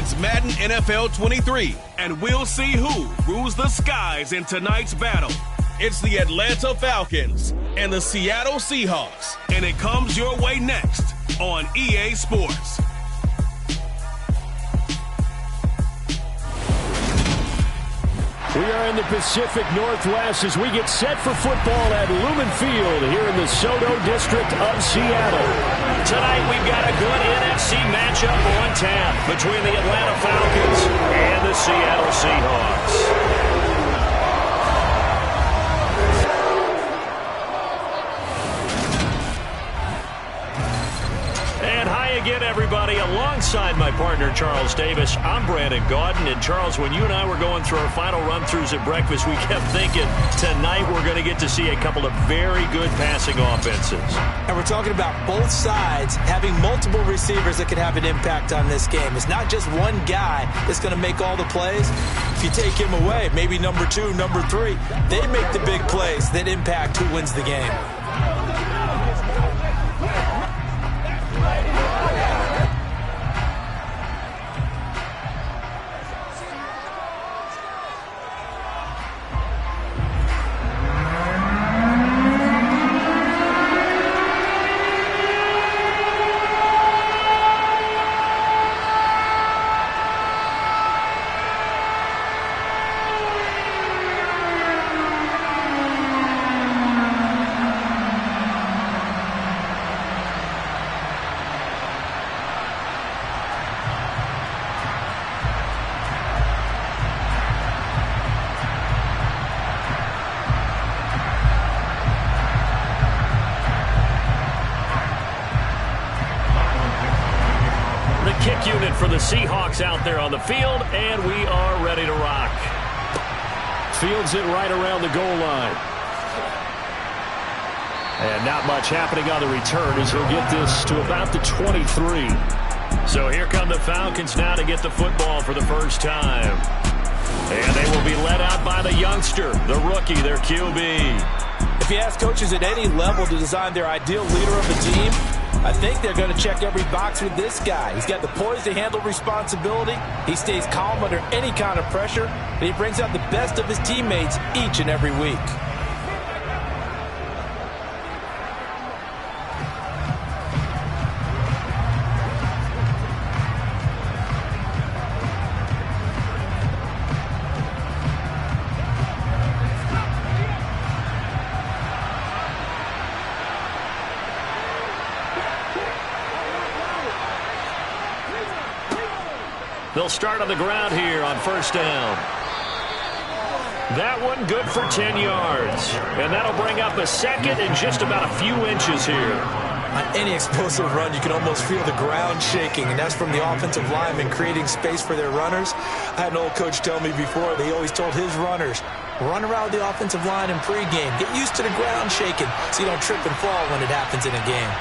It's Madden NFL 23, and we'll see who rules the skies in tonight's battle. It's the Atlanta Falcons and the Seattle Seahawks, and it comes your way next on EA Sports. We are in the Pacific Northwest as we get set for football at Lumen Field here in the Soto District of Seattle. Tonight we've got a good NFC matchup on tap between the Atlanta Falcons and the Seattle Seahawks. Again, everybody, alongside my partner, Charles Davis, I'm Brandon Gaudin. And, Charles, when you and I were going through our final run-throughs at breakfast, we kept thinking tonight we're going to get to see a couple of very good passing offenses. And we're talking about both sides having multiple receivers that can have an impact on this game. It's not just one guy that's going to make all the plays. If you take him away, maybe number 2, number 3, they make the big plays that impact who wins the game. Kick unit for the Seahawks out there on the field, and we are ready to rock. Fields it right around the goal line. And not much happening on the return as he'll get this to about the 23. So here come the Falcons now to get the football for the first time. And they will be led out by the youngster, the rookie, their QB. If you ask coaches at any level to design their ideal leader of a team, I think they're going to check every box with this guy. He's got the poise to handle responsibility. He stays calm under any kind of pressure, and he brings out the best of his teammates each and every week. They'll start on the ground here on first down. That one good for 10 yards. And that'll bring up a second and just about a few inches here. On any explosive run, you can almost feel the ground shaking, and that's from the offensive linemen creating space for their runners. I had an old coach tell me before, they always told his runners, run around the offensive line in pregame. Get used to the ground shaking so you don't trip and fall when it happens in a game.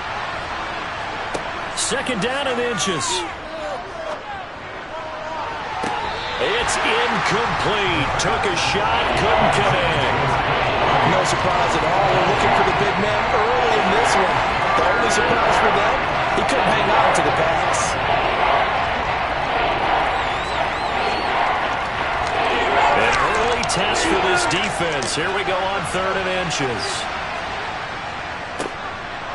Second down and inches. It's incomplete. Took a shot, couldn't connect. No surprise at all. We're looking for the big man early in this one. The only surprise for them, he couldn't hang on to the pass. An early test for this defense. Here we go on third and inches.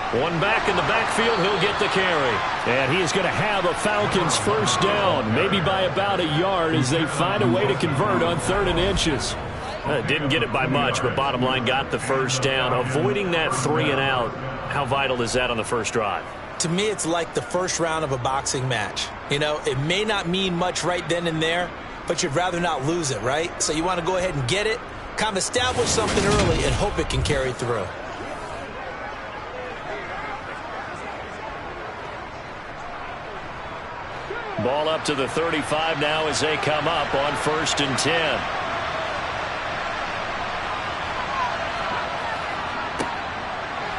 One back in the backfield, he'll get the carry. And he is going to have a Falcons first down, maybe by about a yard as they find a way to convert on third and inches. Didn't get it by much, but bottom line got the first down. Avoiding that 3 and out, how vital is that on the first drive? To me, it's like the first round of a boxing match. You know, it may not mean much right then and there, but you'd rather not lose it, right? So you want to go ahead and get it, kind of establish something early, and hope it can carry through. Ball up to the 35 now as they come up on first and 10.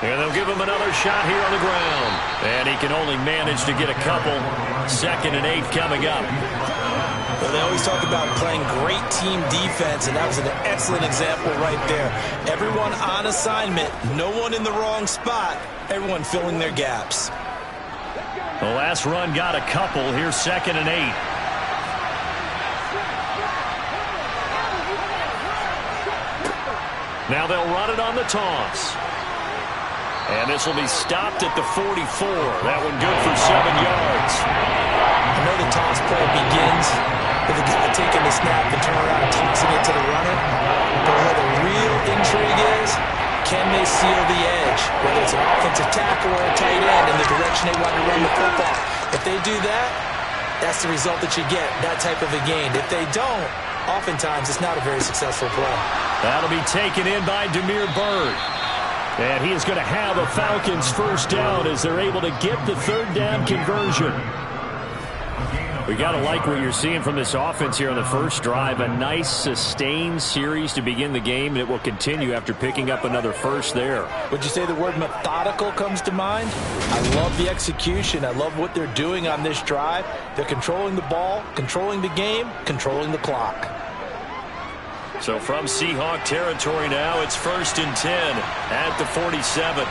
And they'll give him another shot here on the ground. And he can only manage to get a couple. Second and 8 coming up. Well, they always talk about playing great team defense, and that was an excellent example right there. Everyone on assignment, no one in the wrong spot, everyone filling their gaps. The last run got a couple. Here's second and 8. Now they'll run it on the toss. And this will be stopped at the 44. That one good for 7 yards. I know the toss play begins with the guy taking the snap and turning around and tossing it to the runner. But where the real intrigue is, can they seal the edge? Whether it's an offensive tackle or a tight end in the direction they want to run the football. If they do that, that's the result that you get, that type of a gain. If they don't, oftentimes it's not a very successful play. That'll be taken in by Demir Bird. And he is going to have a Falcons first down as they're able to get the third down conversion. We got to like what you're seeing from this offense here on the first drive. A nice sustained series to begin the game, and it will continue after picking up another first there. Would you say the word methodical comes to mind? I love the execution. I love what they're doing on this drive. They're controlling the ball, controlling the game, controlling the clock. So from Seahawk territory now, it's 1st and 10 at the 47.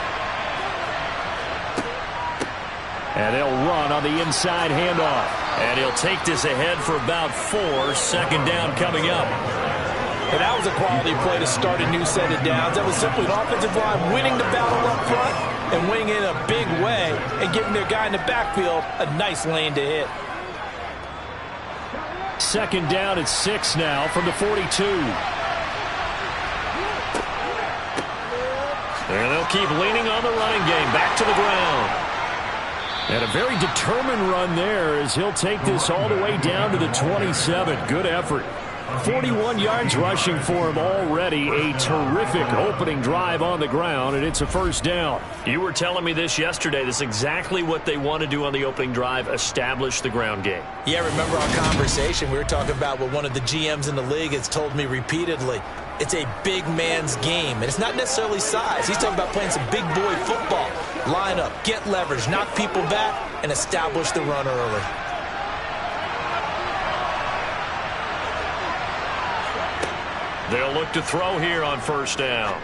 And they'll run on the inside handoff. And he'll take this ahead for about 4. 2nd down coming up. And that was a quality play to start a new set of downs. That was simply an offensive line winning the battle up front and winning in a big way and giving their guy in the backfield a nice lane to hit. 2nd down at 6 now from the 42. And they'll keep leaning on the running game. Back to the ground. And a very determined run there as he'll take this all the way down to the 27. Good effort. 41 yards rushing for him already. A terrific opening drive on the ground, and it's a first down. You were telling me this yesterday. This is exactly what they want to do on the opening drive, establish the ground game. Yeah, remember our conversation? We were talking about what one of the GMs in the league has told me repeatedly. It's a big man's game, and it's not necessarily size. He's talking about playing some big boy football. Line up, get leverage, knock people back, and establish the run early. They'll look to throw here on 1st down.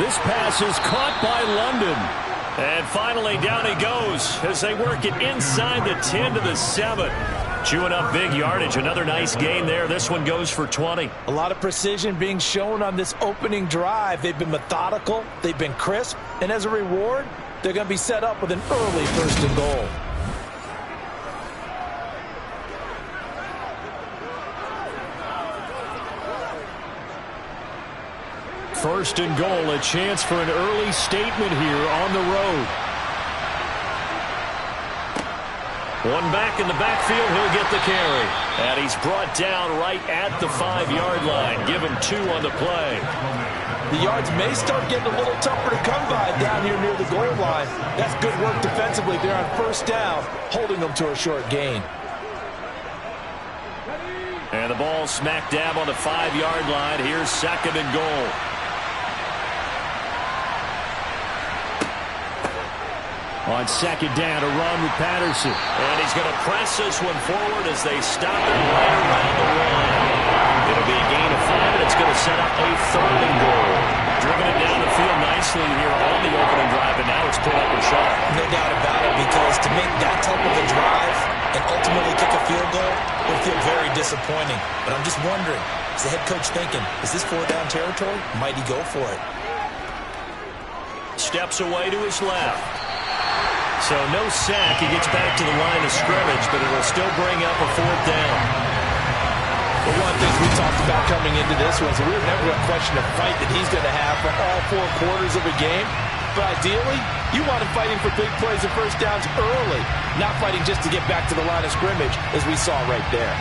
This pass is caught by London. And finally down he goes as they work it inside the 10 to the 7. Chewing up big yardage. Another nice gain there. This one goes for 20. A lot of precision being shown on this opening drive. They've been methodical. They've been crisp. And as a reward, they're going to be set up with an early 1st and goal. First and goal, a chance for an early statement here on the road. One back in the backfield, he'll get the carry. And he's brought down right at the 5-yard line. Give him 2 on the play. The yards may start getting a little tougher to come by down here near the goal line. That's good work defensively there on 1st down, holding them to a short gain. And the ball smack dab on the 5-yard line. Here's 2nd and goal. On 2nd down, a run with Patterson. And he's going to press this one forward as they stop it right around the 1. It'll be a gain of 5, and it's going to set up a 3rd and goal. Driven it down the field nicely here on the opening drive, and now it's pulled up and shot. No doubt about it, because to make that type of a drive and ultimately kick a field goal would feel very disappointing. But I'm just wondering, is the head coach thinking, is this 4-down territory? Might he go for it? Steps away to his left. So no sack. He gets back to the line of scrimmage, but it'll still bring up a 4th down. Well, one of the things we talked about coming into this was we were never going to question a fight that he's going to have for all 4 quarters of a game. But ideally, you want him fighting for big plays and 1st downs early, not fighting just to get back to the line of scrimmage, as we saw right there.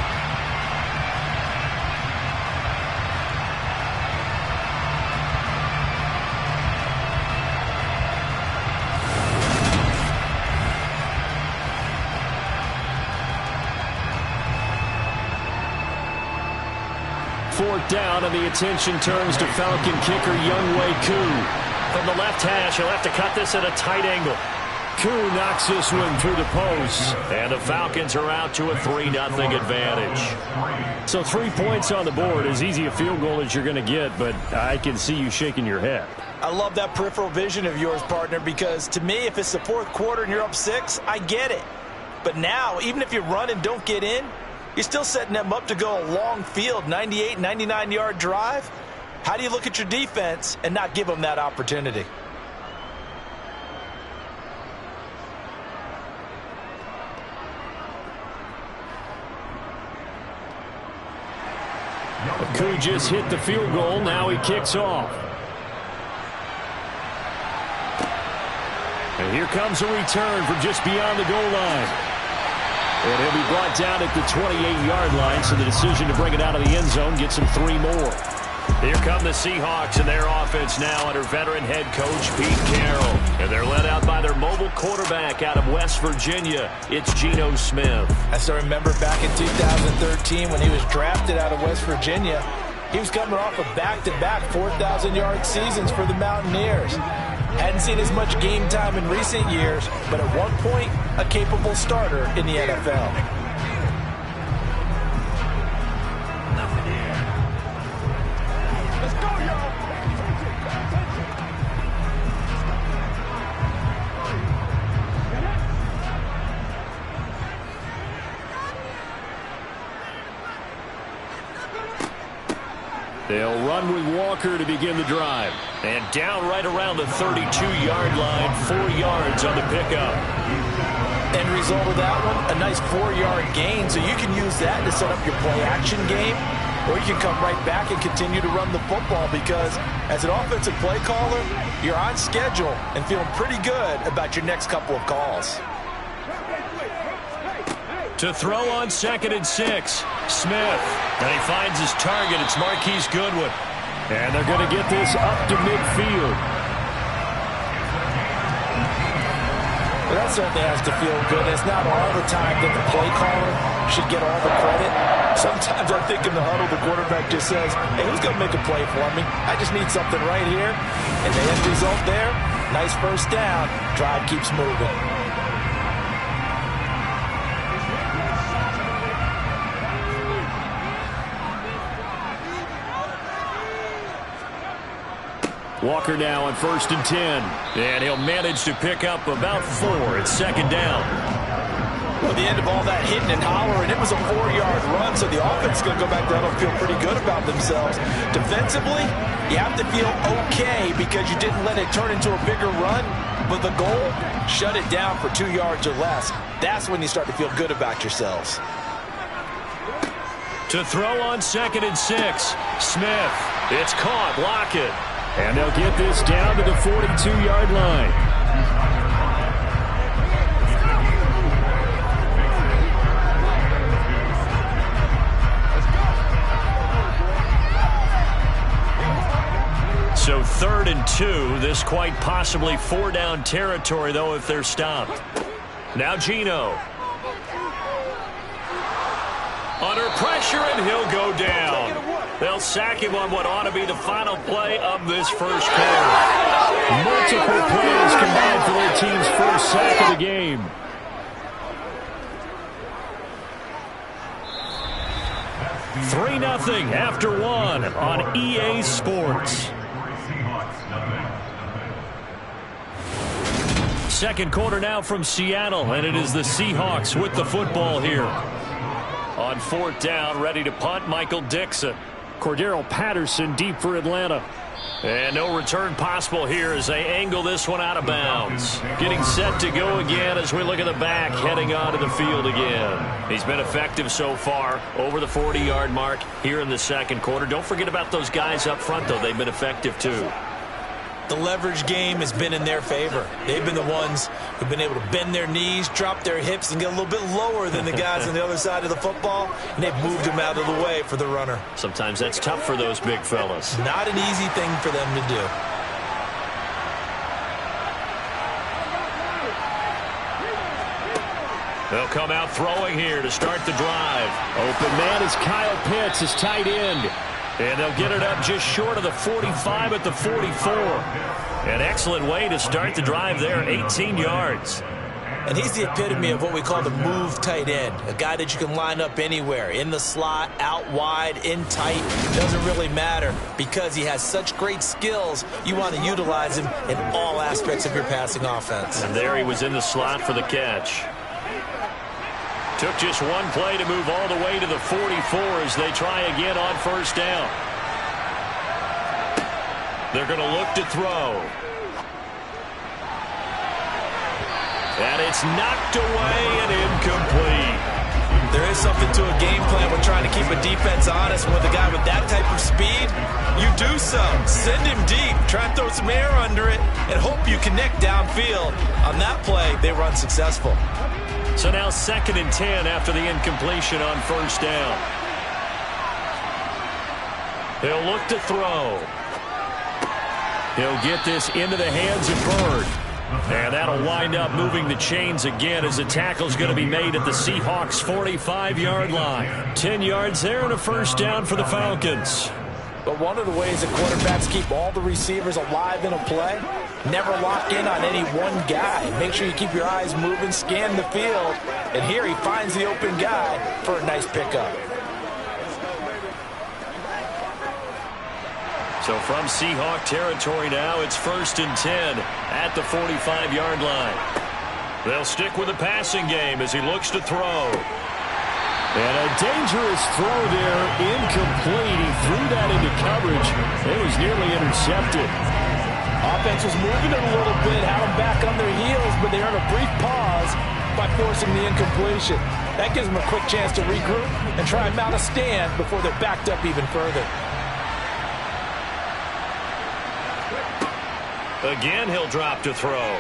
Fourth down, and the attention turns to Falcon kicker Wk3. From the left hash, he'll have to cut this at a tight angle. Koo knocks this one through the post. And the Falcons are out to a 3-0 advantage. So 3 points on the board, as easy a field goal as you're going to get, but I can see you shaking your head. I love that peripheral vision of yours, partner, because to me, if it's the 4th quarter and you're up 6, I get it. But now, even if you run and don't get in, you're still setting them up to go a long field, 98, 99-yard drive. How do you look at your defense and not give them that opportunity? Wk3 just hit the field goal. Now he kicks off. And here comes a return from just beyond the goal line. And he'll be brought down at the 28-yard line, so the decision to bring it out of the end zone gets him 3 more. Here come the Seahawks and their offense now under veteran head coach Pete Carroll. And they're led out by their mobile quarterback out of West Virginia. It's Geno Smith. I still remember back in 2013 when he was drafted out of West Virginia. He was coming off of back-to-back 4,000-yard seasons for the Mountaineers. Hadn't seen as much game time in recent years, but at one point, a capable starter in the NFL. They'll run with Walker to begin the drive. And down right around the 32-yard line, 4 yards on the pickup. End result of that one, a nice 4-yard gain, so you can use that to set up your play-action game, or you can come right back and continue to run the football because as an offensive play caller, you're on schedule and feeling pretty good about your next couple of calls. To throw on 2nd and 6, Smith. And he finds his target. It's Marquise Goodwin. And they're going to get this up to midfield. Well, that certainly has to feel good. It's not all the time that the play caller should get all the credit. Sometimes I think in the huddle, the quarterback just says, hey, who's going to make a play for me? I just need something right here. And the end result there, nice first down. Drive keeps moving. Walker now on 1st and 10. And he'll manage to pick up about 4 at 2nd down. Well, the end of all that hitting and hollering, it was a 4-yard run, so the offense is going to go back down and feel pretty good about themselves. Defensively, you have to feel okay because you didn't let it turn into a bigger run, but the goal, shut it down for 2 yards or less. That's when you start to feel good about yourselves. To throw on 2nd and 6, Smith. It's caught. Block it. And they'll get this down to the 42-yard line. So 3rd and 2. This quite possibly 4-down territory, though, if they're stopped. Now Geno. Under pressure, and he'll go down. They'll sack him on what ought to be the final play of this first quarter. Multiple plays combined for their team's first sack of the game. Three 3-0 after 1 on EA Sports. Second quarter now from Seattle, and it is the Seahawks with the football here. On 4th down, ready to punt, Michael Dixon. Cordero Patterson deep for Atlanta. And no return possible here as they angle this one out of bounds. Getting set to go again as we look at the back, heading onto the field again. He's been effective so far, over the 40-yard mark here in the second quarter. Don't forget about those guys up front, though. They've been effective, too. The leverage game has been in their favor. They've been the ones who've been able to bend their knees, drop their hips, and get a little bit lower than the guys on the other side of the football, and they've moved them out of the way for the runner. Sometimes that's tough for those big fellas. Not an easy thing for them to do. They'll come out throwing here to start the drive. Open man is Kyle Pitts, his tight end. And they'll get it up just short of the 45 at the 44. An excellent way to start the drive there, 18 yards. And he's the epitome of what we call the move tight end. A guy that you can line up anywhere, in the slot, out wide, in tight. Doesn't really matter because he has such great skills. You want to utilize him in all aspects of your passing offense. And there he was in the slot for the catch. Took just one play to move all the way to the 44 as they try again on first down. They're going to look to throw. And it's knocked away and incomplete. There is something to a game plan when trying to keep a defense honest. With a guy with that type of speed, you do so. Send him deep. Try and throw some air under it and hope you connect downfield. On that play, they were unsuccessful. So now 2nd and 10 after the incompletion on 1st down. He'll look to throw. He'll get this into the hands of Bird. And that'll wind up moving the chains again as the tackle's going to be made at the Seahawks' 45-yard line. 10 yards there and a 1st down for the Falcons. But one of the ways that quarterbacks keep all the receivers alive in a play, never lock in on any one guy. Make sure you keep your eyes moving, scan the field. And here he finds the open guy for a nice pickup. So from Seahawk territory now, it's 1st and 10 at the 45-yard line. They'll stick with the passing game as he looks to throw. And a dangerous throw there, incomplete. He threw that into coverage. It was nearly intercepted. Offense was moving it a little bit, had them back on their heels, but they earned a brief pause by forcing the incompletion. That gives them a quick chance to regroup and try and mount a stand before they're backed up even further. Again, he'll drop to throw.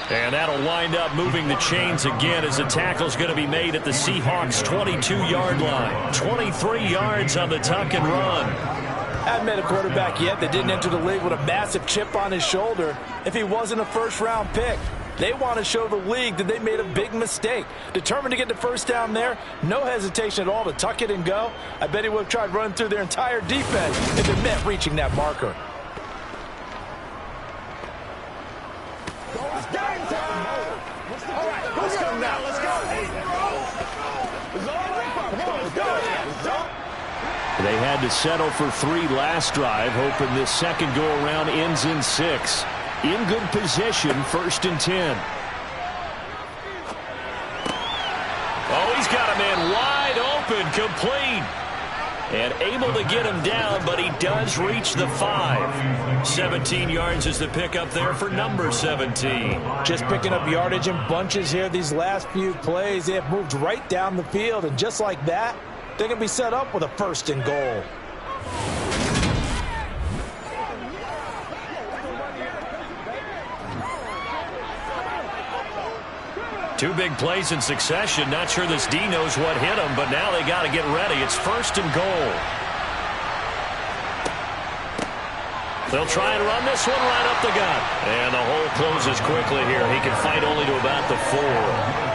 And that'll wind up moving the chains again as the tackle's going to be made at the Seahawks' 22-yard line. 23 yards on the tuck and run. I haven't met a quarterback yet that didn't enter the league with a massive chip on his shoulder if he wasn't a first-round pick. They want to show the league that they made a big mistake. Determined to get the 1st down there, no hesitation at all to tuck it and go. I bet he would have tried running through their entire defense if it meant reaching that marker. They had to settle for 3 last drive, hoping this second go-around ends in 6. In good position, 1st and 10. Oh, he's got a man wide open, complete. And able to get him down, but he does reach the 5. 17 yards is the pickup there for number 17. Just picking up yardage in bunches here these last few plays. They have moved right down the field, and just like that, they can be set up with a 1st and goal. Two big plays in succession. Not sure this D knows what hit him, but now they got to get ready. It's 1st and goal. They'll try and run this one right up the gut. And the hole closes quickly here. He can fight only to about the 4.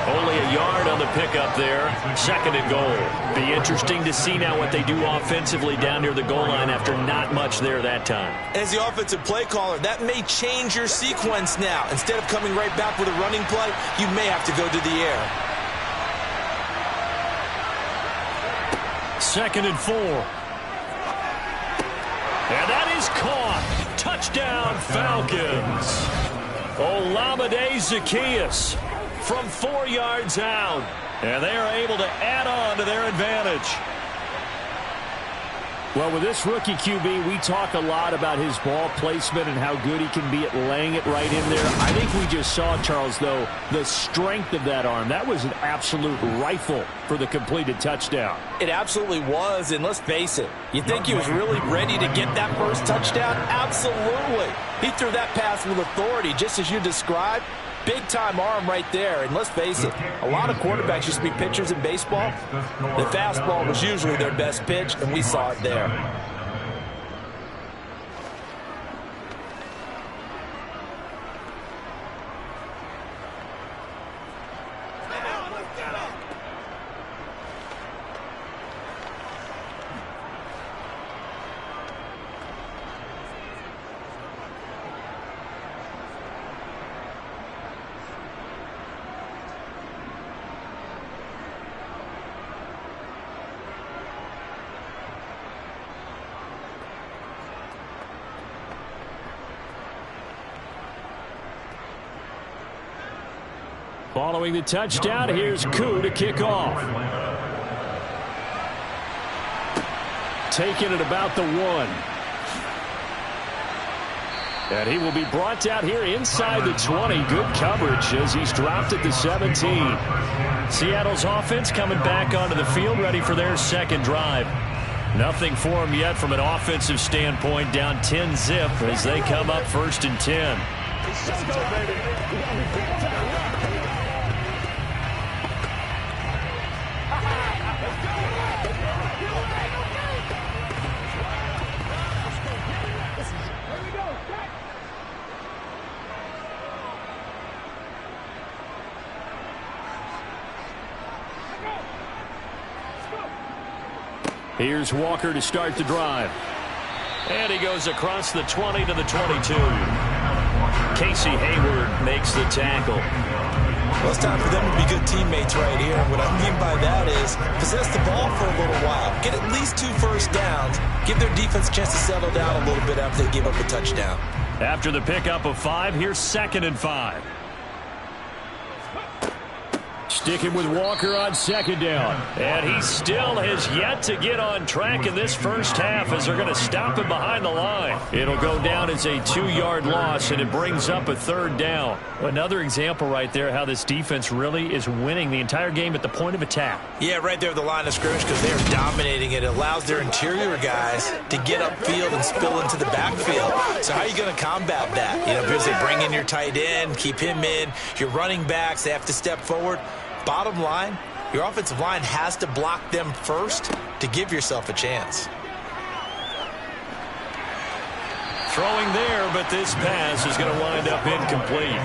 Only a yard on the pickup there. 2nd and goal. Be interesting to see now what they do offensively down near the goal line after not much there that time. As the offensive play caller, that may change your sequence now. Instead of coming right back with a running play, you may have to go to the air. 2nd and 4. And that is caught. Touchdown, Falcons. Olamide Zaccheaus from 4 yards out. And they are able to add on to their advantage. Well, with this rookie QB, we talk a lot about his ball placement and how good he can be at laying it right in there. I think we just saw, Charles, though, the strength of that arm. That was an absolute rifle for the completed touchdown. It absolutely was, and let's face it, you think he was really ready to get that first touchdown? Absolutely. He threw that pass with authority, just as you described. Big-time arm right there, and let's face it, a lot of quarterbacks used to be pitchers in baseball. The fastball was usually their best pitch, and we saw it there. Following the touchdown, here's Koo to kick off. taken at about the 1. And he will be brought down here inside the 20. Good coverage as he's dropped at the 17. Seattle's offense coming back onto the field, ready for their second drive. Nothing for them yet from an offensive standpoint, down 10-zip as they come up 1st and 10. Let's go, baby. Here's Walker to start the drive. And he goes across the 20 to the 22. Casey Hayward makes the tackle. Well, it's time for them to be good teammates right here. What I mean by that is possess the ball for a little while. Get at least 2 first downs. Give their defense a chance to settle down a little bit after they give up a touchdown. After the pickup of 5, here's 2nd and 5. Sticking with Walker on 2nd down. And he still has yet to get on track in this first half as they're going to stop him behind the line. It'll go down as a 2-yard loss, and it brings up a 3rd down. Another example right there how this defense really is winning the entire game at the point of attack. Yeah, right there at the line of scrimmage because they are dominating it. It allows their interior guys to get upfield and spill into the backfield. So how are you going to combat that? You know, because they bring in your tight end, keep him in. Your running backs, they have to step forward. Bottom line, your offensive line has to block them first to give yourself a chance. Throwing there, but this pass is going to wind up incomplete.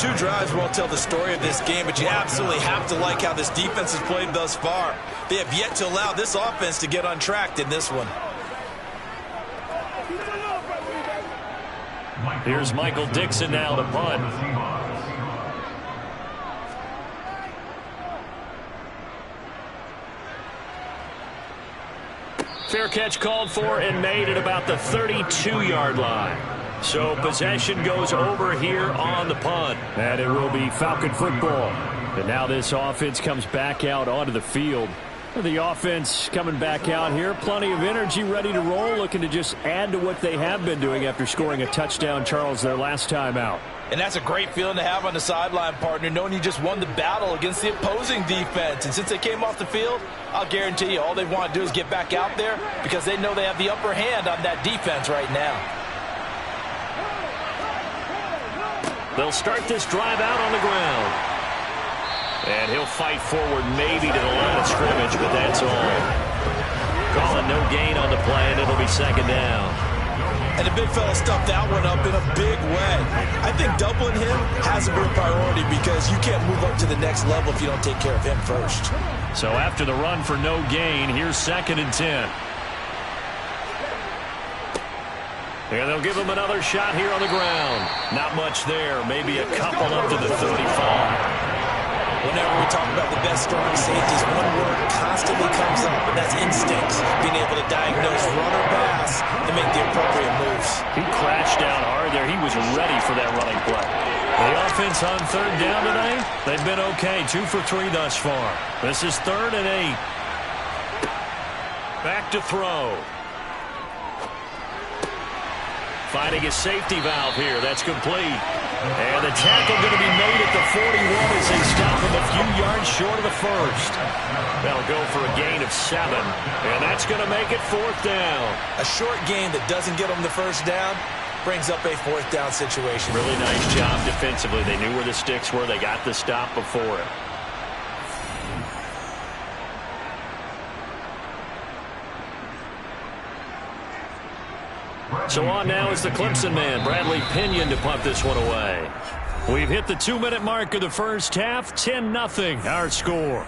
2 drives won't tell the story of this game, but you absolutely have to like how this defense has played thus far. They have yet to allow this offense to get on track in this one. Here's Michael Dixon now to punt. Fair catch called for and made at about the 32-yard line. So possession goes over here on the punt. And it will be Falcon football. And now this offense comes back out onto the field. The offense coming back out here. Plenty of energy, ready to roll, looking to just add to what they have been doing after scoring a touchdown, Charles, their last time out. And that's a great feeling to have on the sideline, partner, knowing you just won the battle against the opposing defense. And since they came off the field, I'll guarantee you all they want to do is get back out there because they know they have the upper hand on that defense right now. They'll start this drive out on the ground. And he'll fight forward maybe to the line of scrimmage, but that's all. Calling no gain on the play, and it'll be 2nd down. And the big fella stuffed that one up in a big way. I think doubling him has to be a priority because you can't move up to the next level if you don't take care of him first. So after the run for no gain, here's 2nd and 10. And they'll give him another shot here on the ground. Not much there, maybe a couple up to the 35. Whenever we talk about the best strong safeties, one word constantly comes up, and that's instincts. Being able to diagnose run or pass and make the appropriate moves. He crashed down hard there. He was ready for that running play. The offense on 3rd down tonight, they've been okay. 2 for 3 thus far. This is 3rd and 8. Back to throw. Finding a safety valve here. That's complete. And the tackle going to be made at the 41 as they stop him a few yards short of the first. That'll go for a gain of 7. And that's going to make it 4th down. A short gain that doesn't get them the first down brings up a 4th down situation. Really nice job defensively. They knew where the sticks were. They got the stop before it. So on now is the Clemson man, Bradley Pinion, to punt this one away. We've hit the 2-minute mark of the first half, 10-0, our score.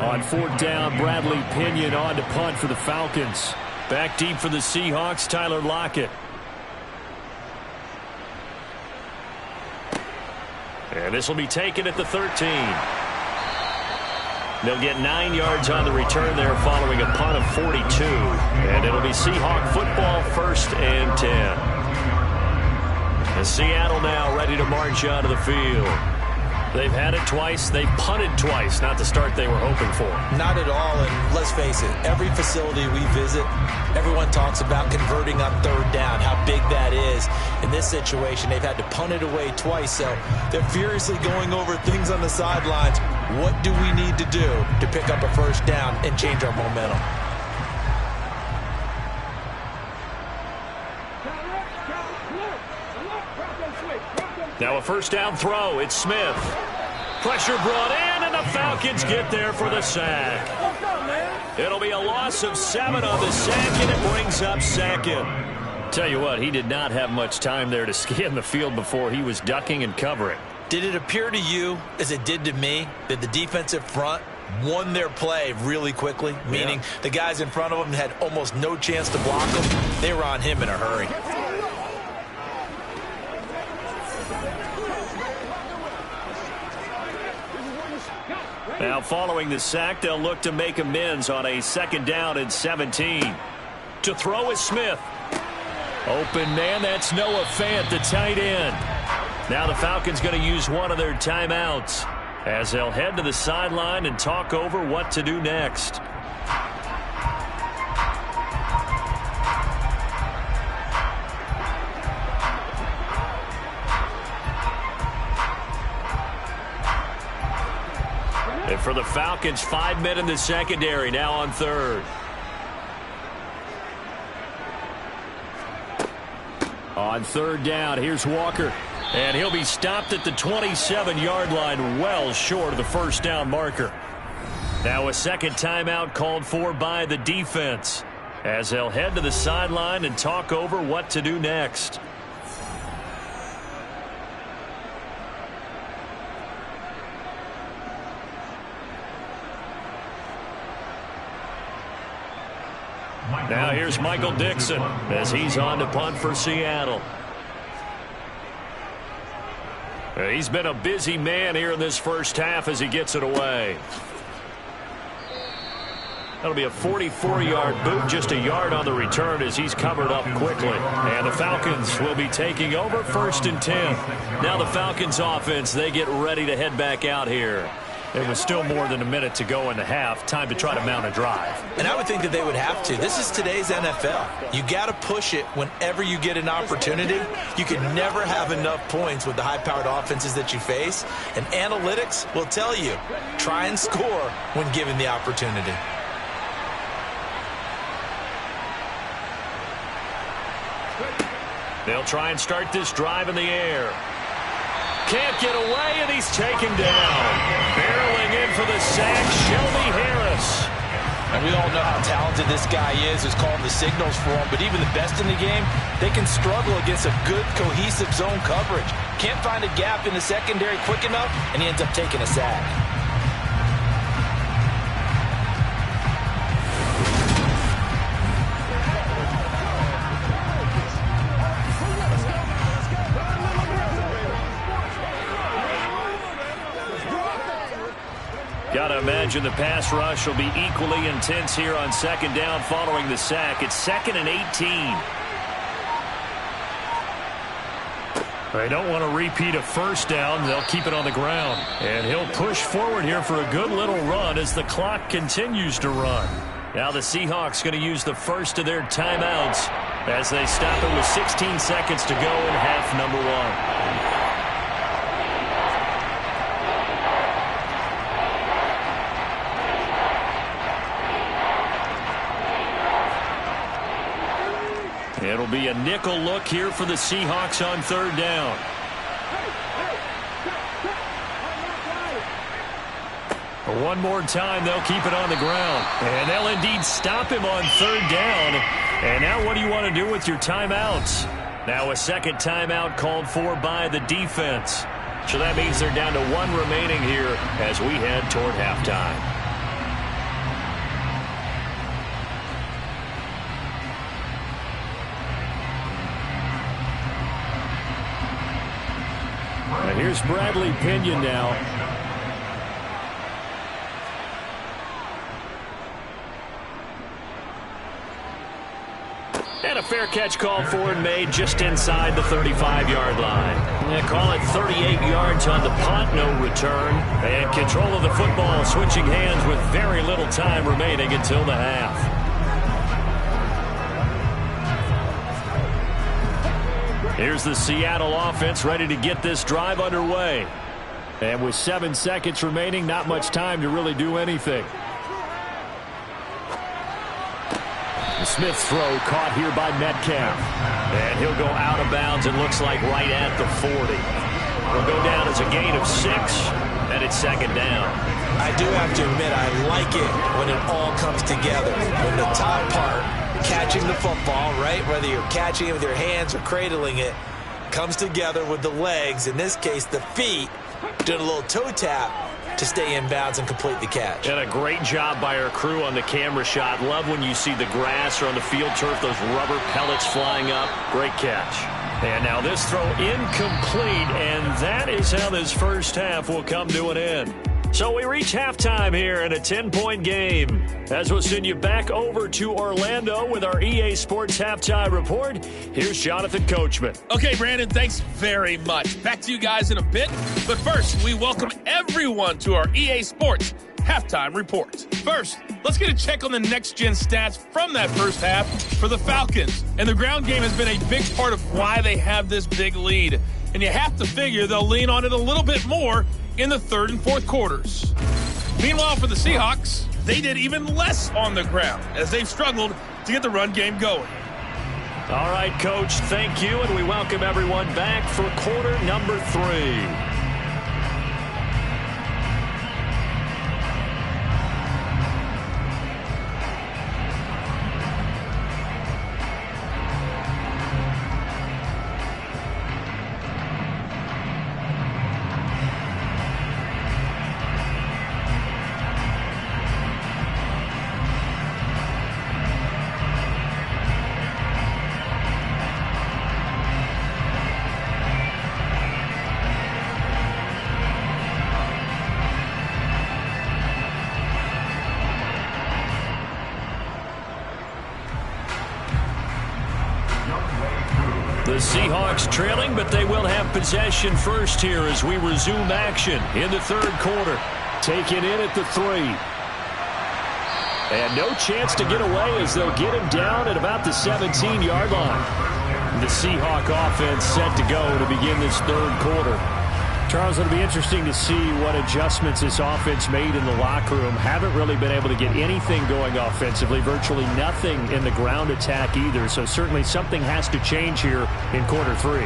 On 4th down, Bradley Pinion on to punt for the Falcons. Back deep for the Seahawks, Tyler Lockett. And this will be taken at the 13. They'll get 9 yards on the return there following a punt of 42. And it'll be Seahawk football, 1st and 10. And Seattle now ready to march out of the field. They've had it twice. They've punted twice. Not the start they were hoping for. Not at all, and let's face it, every facility we visit, everyone talks about converting on third down, how big that is. In this situation, they've had to punt it away twice, so they're furiously going over things on the sidelines. What do we need to do to pick up a first down and change our momentum? Now a first down throw. It's Smith. Pressure brought in, and the Falcons get there for the sack. It'll be a loss of 7 on the sack, and it brings up second. Tell you what, he did not have much time there to scan the field before he was ducking and covering. Did it appear to you, as it did to me, that the defensive front won their play really quickly? Meaning the guys in front of them had almost no chance to block them. They were on him in a hurry. Now following the sack, they'll look to make amends on a second down and 17. To throw is Smith. Open man, that's Noah Fant, the tight end. Now the Falcons going to use one of their timeouts as they'll head to the sideline and talk over what to do next. And for the Falcons, 5 men in the secondary, now on third. On third down, here's Walker. And he'll be stopped at the 27-yard line, well short of the first down marker. Now a second timeout called for by the defense as they'll head to the sideline and talk over what to do next. Now here's Michael Dixon as he's on to punt for Seattle. He's been a busy man here in this first half as he gets it away. That'll be a 44-yard boot, just a yard on the return as he's covered up quickly. And the Falcons will be taking over 1st and 10. Now the Falcons offense, they get ready to head back out here. It was still more than a minute to go in the half. Time to try to mount a drive. And I would think that they would have to. This is today's NFL. You got to push it whenever you get an opportunity. You can never have enough points with the high-powered offenses that you face. And analytics will tell you, try and score when given the opportunity. They'll try and start this drive in the air. Can't get away, and he's taken down. Barreling in for the sack, Shelby Harris. And we all know how talented this guy is, who's calling the signals for him. But even the best in the game, they can struggle against a good, cohesive zone coverage. Can't find a gap in the secondary quick enough, and he ends up taking a sack. Got to imagine the pass rush will be equally intense here on second down following the sack. It's 2nd and 18. They don't want to repeat a first down. They'll keep it on the ground. And he'll push forward here for a good little run as the clock continues to run. Now the Seahawks going to use the first of their timeouts as they stop it with 16 seconds to go in half number 1. It'll be a nickel look here for the Seahawks on third down. One more time, they'll keep it on the ground. And they'll indeed stop him on third down. And now what do you want to do with your timeouts? Now a second timeout called for by the defense. So that means they're down to 1 remaining here as we head toward halftime. Here's Bradley Pinion now. And And a fair catch called for and made just inside the 35-yard line. Yeah, call it 38 yards on the punt, no return. And control of the football switching hands with very little time remaining until the half. Here's the Seattle offense ready to get this drive underway. And with 7 seconds remaining, not much time to really do anything. The Smith's throw caught here by Metcalf. And he'll go out of bounds, it looks like right at the 40. Will go down as a gain of 6, and it's second down. I do have to admit, I like it when it all comes together. When the top part, catching the football, right, whether you're catching it with your hands or cradling it, comes together with the legs, in this case the feet, doing a little toe tap to stay in bounds and complete the catch. And a great job by our crew on the camera shot. Love when you see the grass or on the field turf, those rubber pellets flying up. Great catch. And now this throw incomplete, and that is how this first half will come to an end. So we reach halftime here in a 10-point game. As we'll send you back over to Orlando with our EA Sports Halftime Report, here's Jonathan Coachman. Okay, Brandon, thanks very much. Back to you guys in a bit. But first, we welcome everyone to our EA Sports Halftime Report. First, let's get a check on the next-gen stats from that first half for the Falcons. And the ground game has been a big part of why they have this big lead. And you have to figure they'll lean on it a little bit more in the third and fourth quarters. Meanwhile, for the Seahawks, they did even less on the ground as they've struggled to get the run game going. All right, Coach, thank you, and we welcome everyone back for quarter number 3. The Seahawks trailing, but they will have possession first here as we resume action in the third quarter. Taken in at the 3. And no chance to get away as they'll get him down at about the 17-yard line. The Seahawk offense set to go to begin this third quarter. Charles, it'll be interesting to see what adjustments this offense made in the locker room. Haven't really been able to get anything going offensively, virtually nothing in the ground attack either. So certainly something has to change here in quarter 3.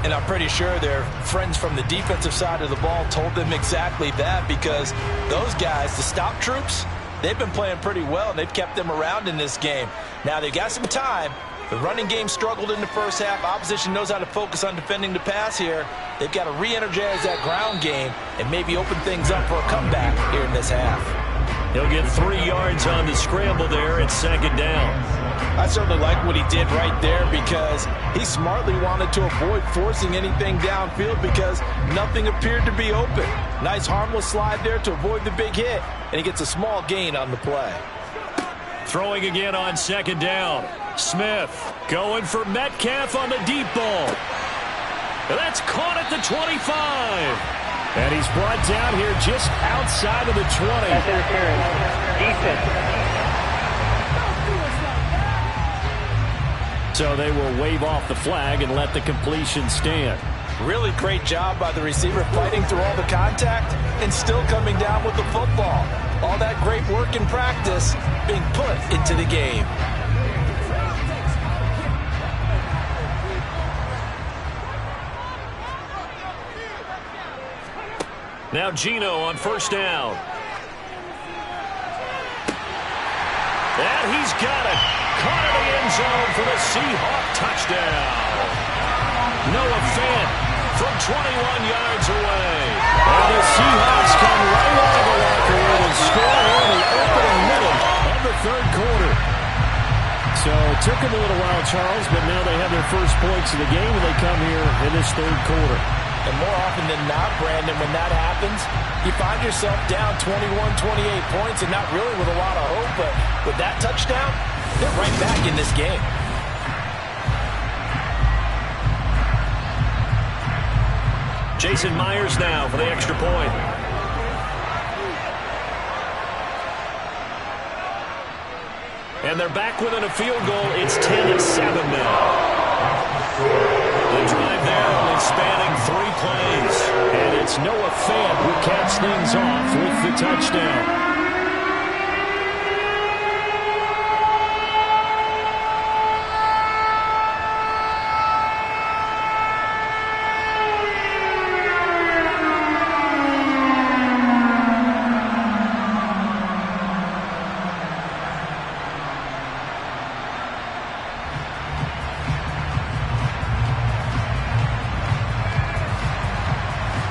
And I'm pretty sure their friends from the defensive side of the ball told them exactly that, because those guys, the stop troops, they've been playing pretty well, and they've kept them around in this game. Now, they've got some time. The running game struggled in the first half. Opposition knows how to focus on defending the pass here. They've got to re-energize that ground game and maybe open things up for a comeback here in this half. He'll get 3 yards on the scramble there at second down. I certainly like what he did right there, because he smartly wanted to avoid forcing anything downfield because nothing appeared to be open. Nice harmless slide there to avoid the big hit, and he gets a small gain on the play. Throwing again on second down. Smith going for Metcalf on the deep ball. That's caught at the 25. And he's brought down here just outside of the 20. That's interference. Defense. So they will wave off the flag and let the completion stand. Really great job by the receiver, fighting through all the contact and still coming down with the football. All that great work in practice being put into the game. Now Geno on first down. And he's got it. Caught in the end zone for the Seahawk touchdown. Noah Fant from 21 yards away. And the Seahawks come right out of the locker room and score in the opening minute of the third quarter. So it took them a little while, Charles, but now they have their first points of the game, and they come here in this third quarter. And more often than not, Brandon, when that happens, you find yourself down 21, 28 points and not really with a lot of hope. But with that touchdown, they're right back in this game. Jason Myers now for the extra point. And they're back within a field goal. It's 10-7 now. The drive there only spanning 3 plays. And it's Noah Fant who caps things off with the touchdown.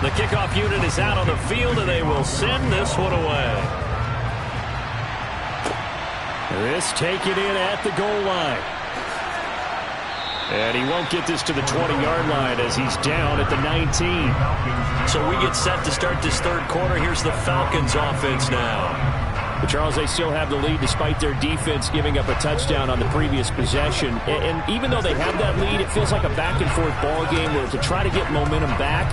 The kickoff unit is out on the field, and they will send this one away. This taken in at the goal line. And he won't get this to the 20-yard line as he's down at the 19. So we get set to start this third quarter. Here's the Falcons offense now. But Charles, they still have the lead despite their defense giving up a touchdown on the previous possession. And even though they have that lead, it feels like a back-and-forth ball game where to try to get momentum back,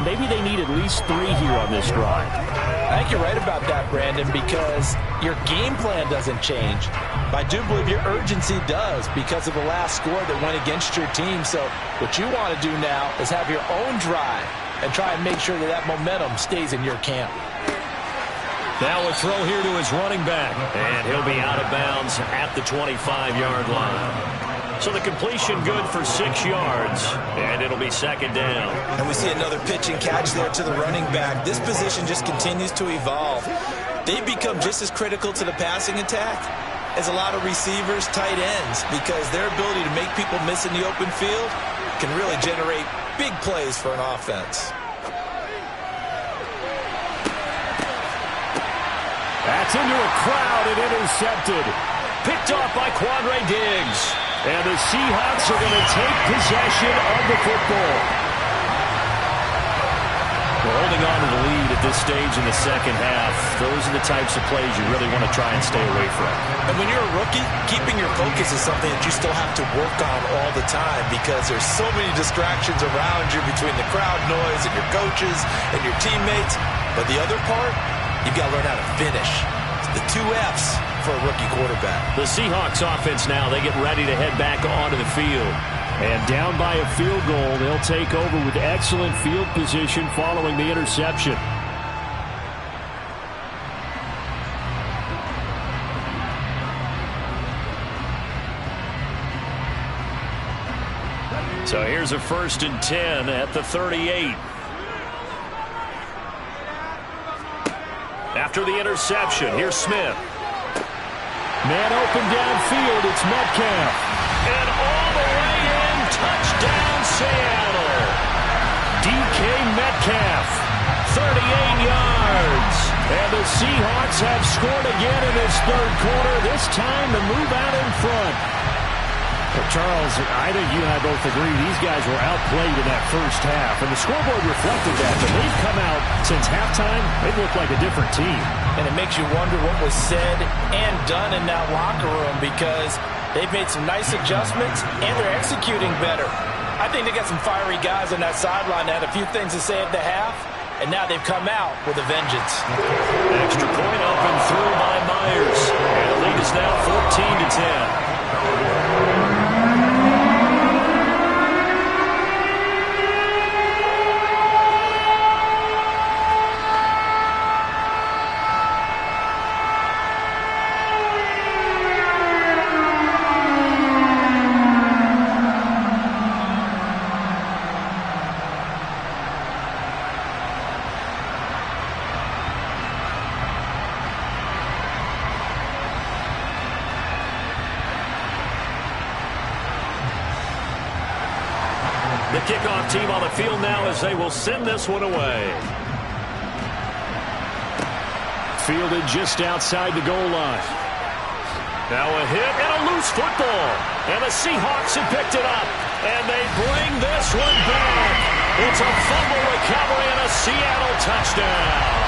maybe they need at least 3 here on this drive. I think you're right about that, Brandon, because your game plan doesn't change. But I do believe your urgency does because of the last score that went against your team. So what you want to do now is have your own drive and try and make sure that that momentum stays in your camp. Now a throw here to his running back. And he'll be out of bounds at the 25-yard line. So the completion good for 6 yards, and it'll be second down. And we see another pitch and catch there to the running back. This position just continues to evolve. They've become just as critical to the passing attack as a lot of receivers, tight ends, because their ability to make people miss in the open field can really generate big plays for an offense. That's into a crowd and intercepted. Picked off by Quandre Diggs. And the Seahawks are going to take possession of the football. We're holding on to the lead at this stage in the second half. Those are the types of plays you really want to try and stay away from. And when you're a rookie, keeping your focus is something that you still have to work on all the time because there's so many distractions around you between the crowd noise and your coaches and your teammates. But the other part, you've got to learn how to finish. The 2 F's for a rookie quarterback. The Seahawks offense now, they get ready to head back onto the field. And down by a field goal, they'll take over with excellent field position following the interception. So here's a 1st and 10 at the 38. After the interception, here's Smith. Man open downfield, it's Metcalf. And all the way in, touchdown Seattle. DK Metcalf, 38 yards. And the Seahawks have scored again in this third quarter, this time to move out in front. Well, Charles, I think you and I both agree these guys were outplayed in that first half, and the scoreboard reflected that, but they've come out since halftime, they've looked like a different team. And it makes you wonder what was said and done in that locker room because they've made some nice adjustments and they're executing better. I think they got some fiery guys on that sideline that had a few things to say at the half, and now they've come out with a vengeance. Extra point up and through by Myers. And the lead is now 14-10. The kickoff team on the field now as they will send this one away. Fielded just outside the goal line. Now a hit and a loose football. And the Seahawks have picked it up. And they bring this one back. It's a fumble recovery and a Seattle touchdown.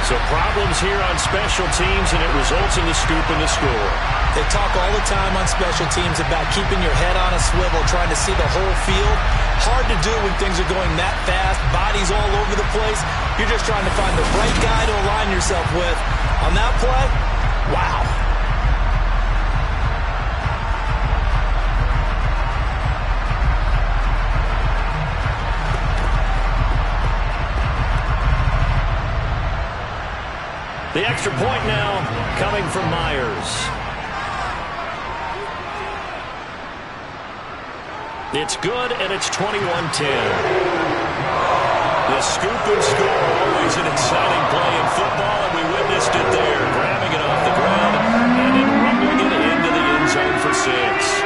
So problems here on special teams, and it results in the scoop and the score. They talk all the time on special teams about keeping your head on a swivel, trying to see the whole field. Hard to do when things are going that fast, bodies all over the place. You're just trying to find the right guy to align yourself with. On that play, wow. The extra point now coming from Myers. It's good, and it's 21-10. The scoop and score, always an exciting play in football, and we witnessed it there, grabbing it off the ground and then rumbling it into the end zone for 6.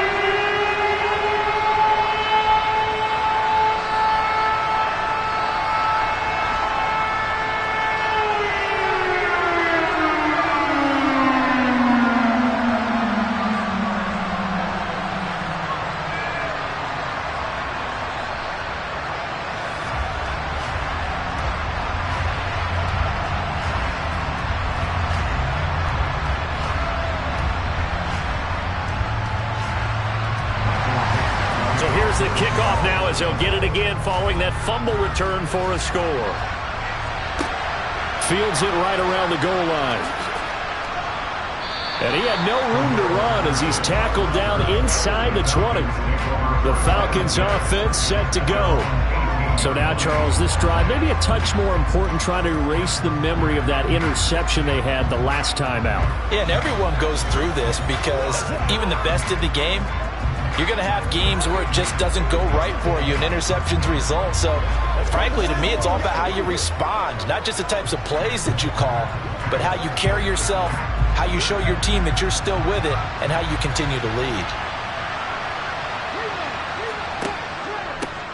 The kickoff now as he'll get it again following that fumble return for a score. Fields it right around the goal line. And he had no room to run as he's tackled down inside the 20. The Falcons offense set to go. So now, Charles, this drive maybe a touch more important, trying to erase the memory of that interception they had the last time out. Yeah, and everyone goes through this because even the best in the game, you're going to have games where it just doesn't go right for you, and interceptions result. So, frankly, to me, it's all about how you respond, not just the types of plays that you call, but how you carry yourself, how you show your team that you're still with it, and how you continue to lead.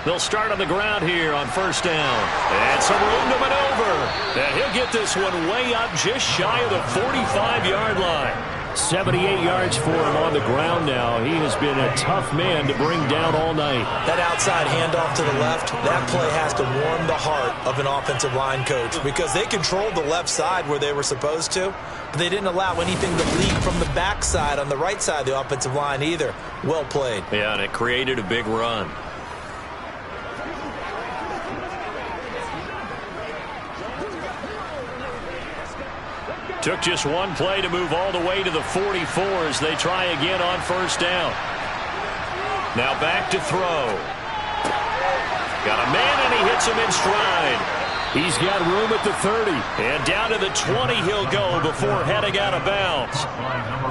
They'll start on the ground here on first down. And some room to maneuver. And he'll get this one way up just shy of the 45-yard line. 78 yards for him on the ground now. He has been a tough man to bring down all night. That outside handoff to the left, that play has to warm the heart of an offensive line coach because they controlled the left side where they were supposed to, but they didn't allow anything to leak from the backside on the right side of the offensive line either. Well played. Yeah, and it created a big run. Took just one play to move all the way to the 44 as they try again on first down. Now back to throw. Got a man, and he hits him in stride. He's got room at the 30. And down to the 20 he'll go before heading out of bounds.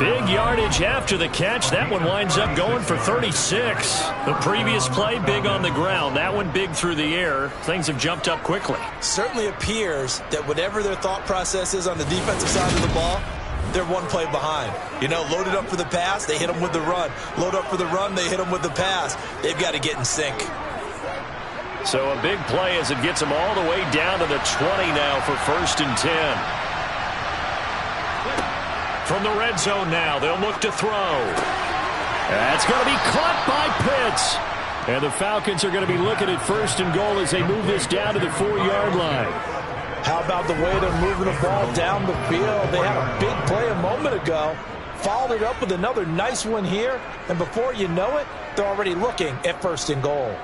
Big yardage after the catch. That one winds up going for 36. The previous play, big on the ground. That one big through the air. Things have jumped up quickly. Certainly appears that whatever their thought process is on the defensive side of the ball, they're one play behind. You know, loaded up for the pass, they hit them with the run. Load up for the run, they hit them with the pass. They've got to get in sync. So a big play as it gets them all the way down to the 20 now for 1st and 10. From the red zone now, they'll look to throw. That's going to be caught by Pitts. And the Falcons are going to be looking at 1st and goal as they move this down to the 4-yard line. How about the way they're moving the ball down the field? They had a big play a moment ago. Followed it up with another nice one here. And before you know it, they're already looking at 1st and goal.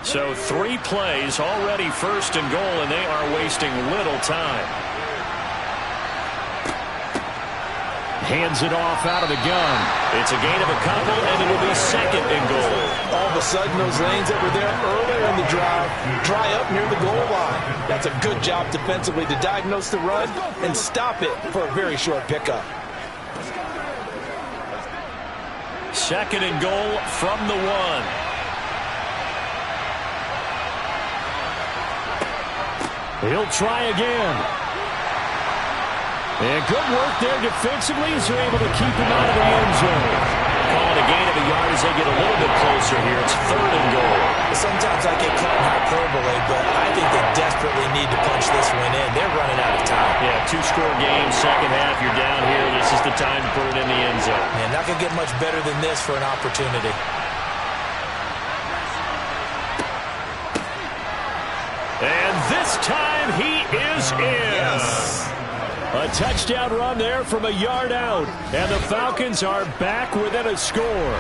So 3 plays, already 1st and goal, and they are wasting little time. Hands it off out of the gun. It's a gain of a couple, and it'll be 2nd and goal. All of a sudden, those lanes that were there earlier in the drive dry up near the goal line. That's a good job defensively to diagnose the run and stop it for a very short pickup. 2nd and goal from the 1. He'll try again. And good work there defensively as they're able to keep him out of the end zone. Call it a gain of a yard as they get a little bit closer here. It's 3rd and goal. Sometimes I get caught in hyperbole, but I think they desperately need to punch this one in. They're running out of time. Yeah, 2-score game, second half. You're down here. This is the time to put it in the end zone. Man, not going to get much better than this for an opportunity. touchdown run there from a yard out. And the Falcons are back within a score.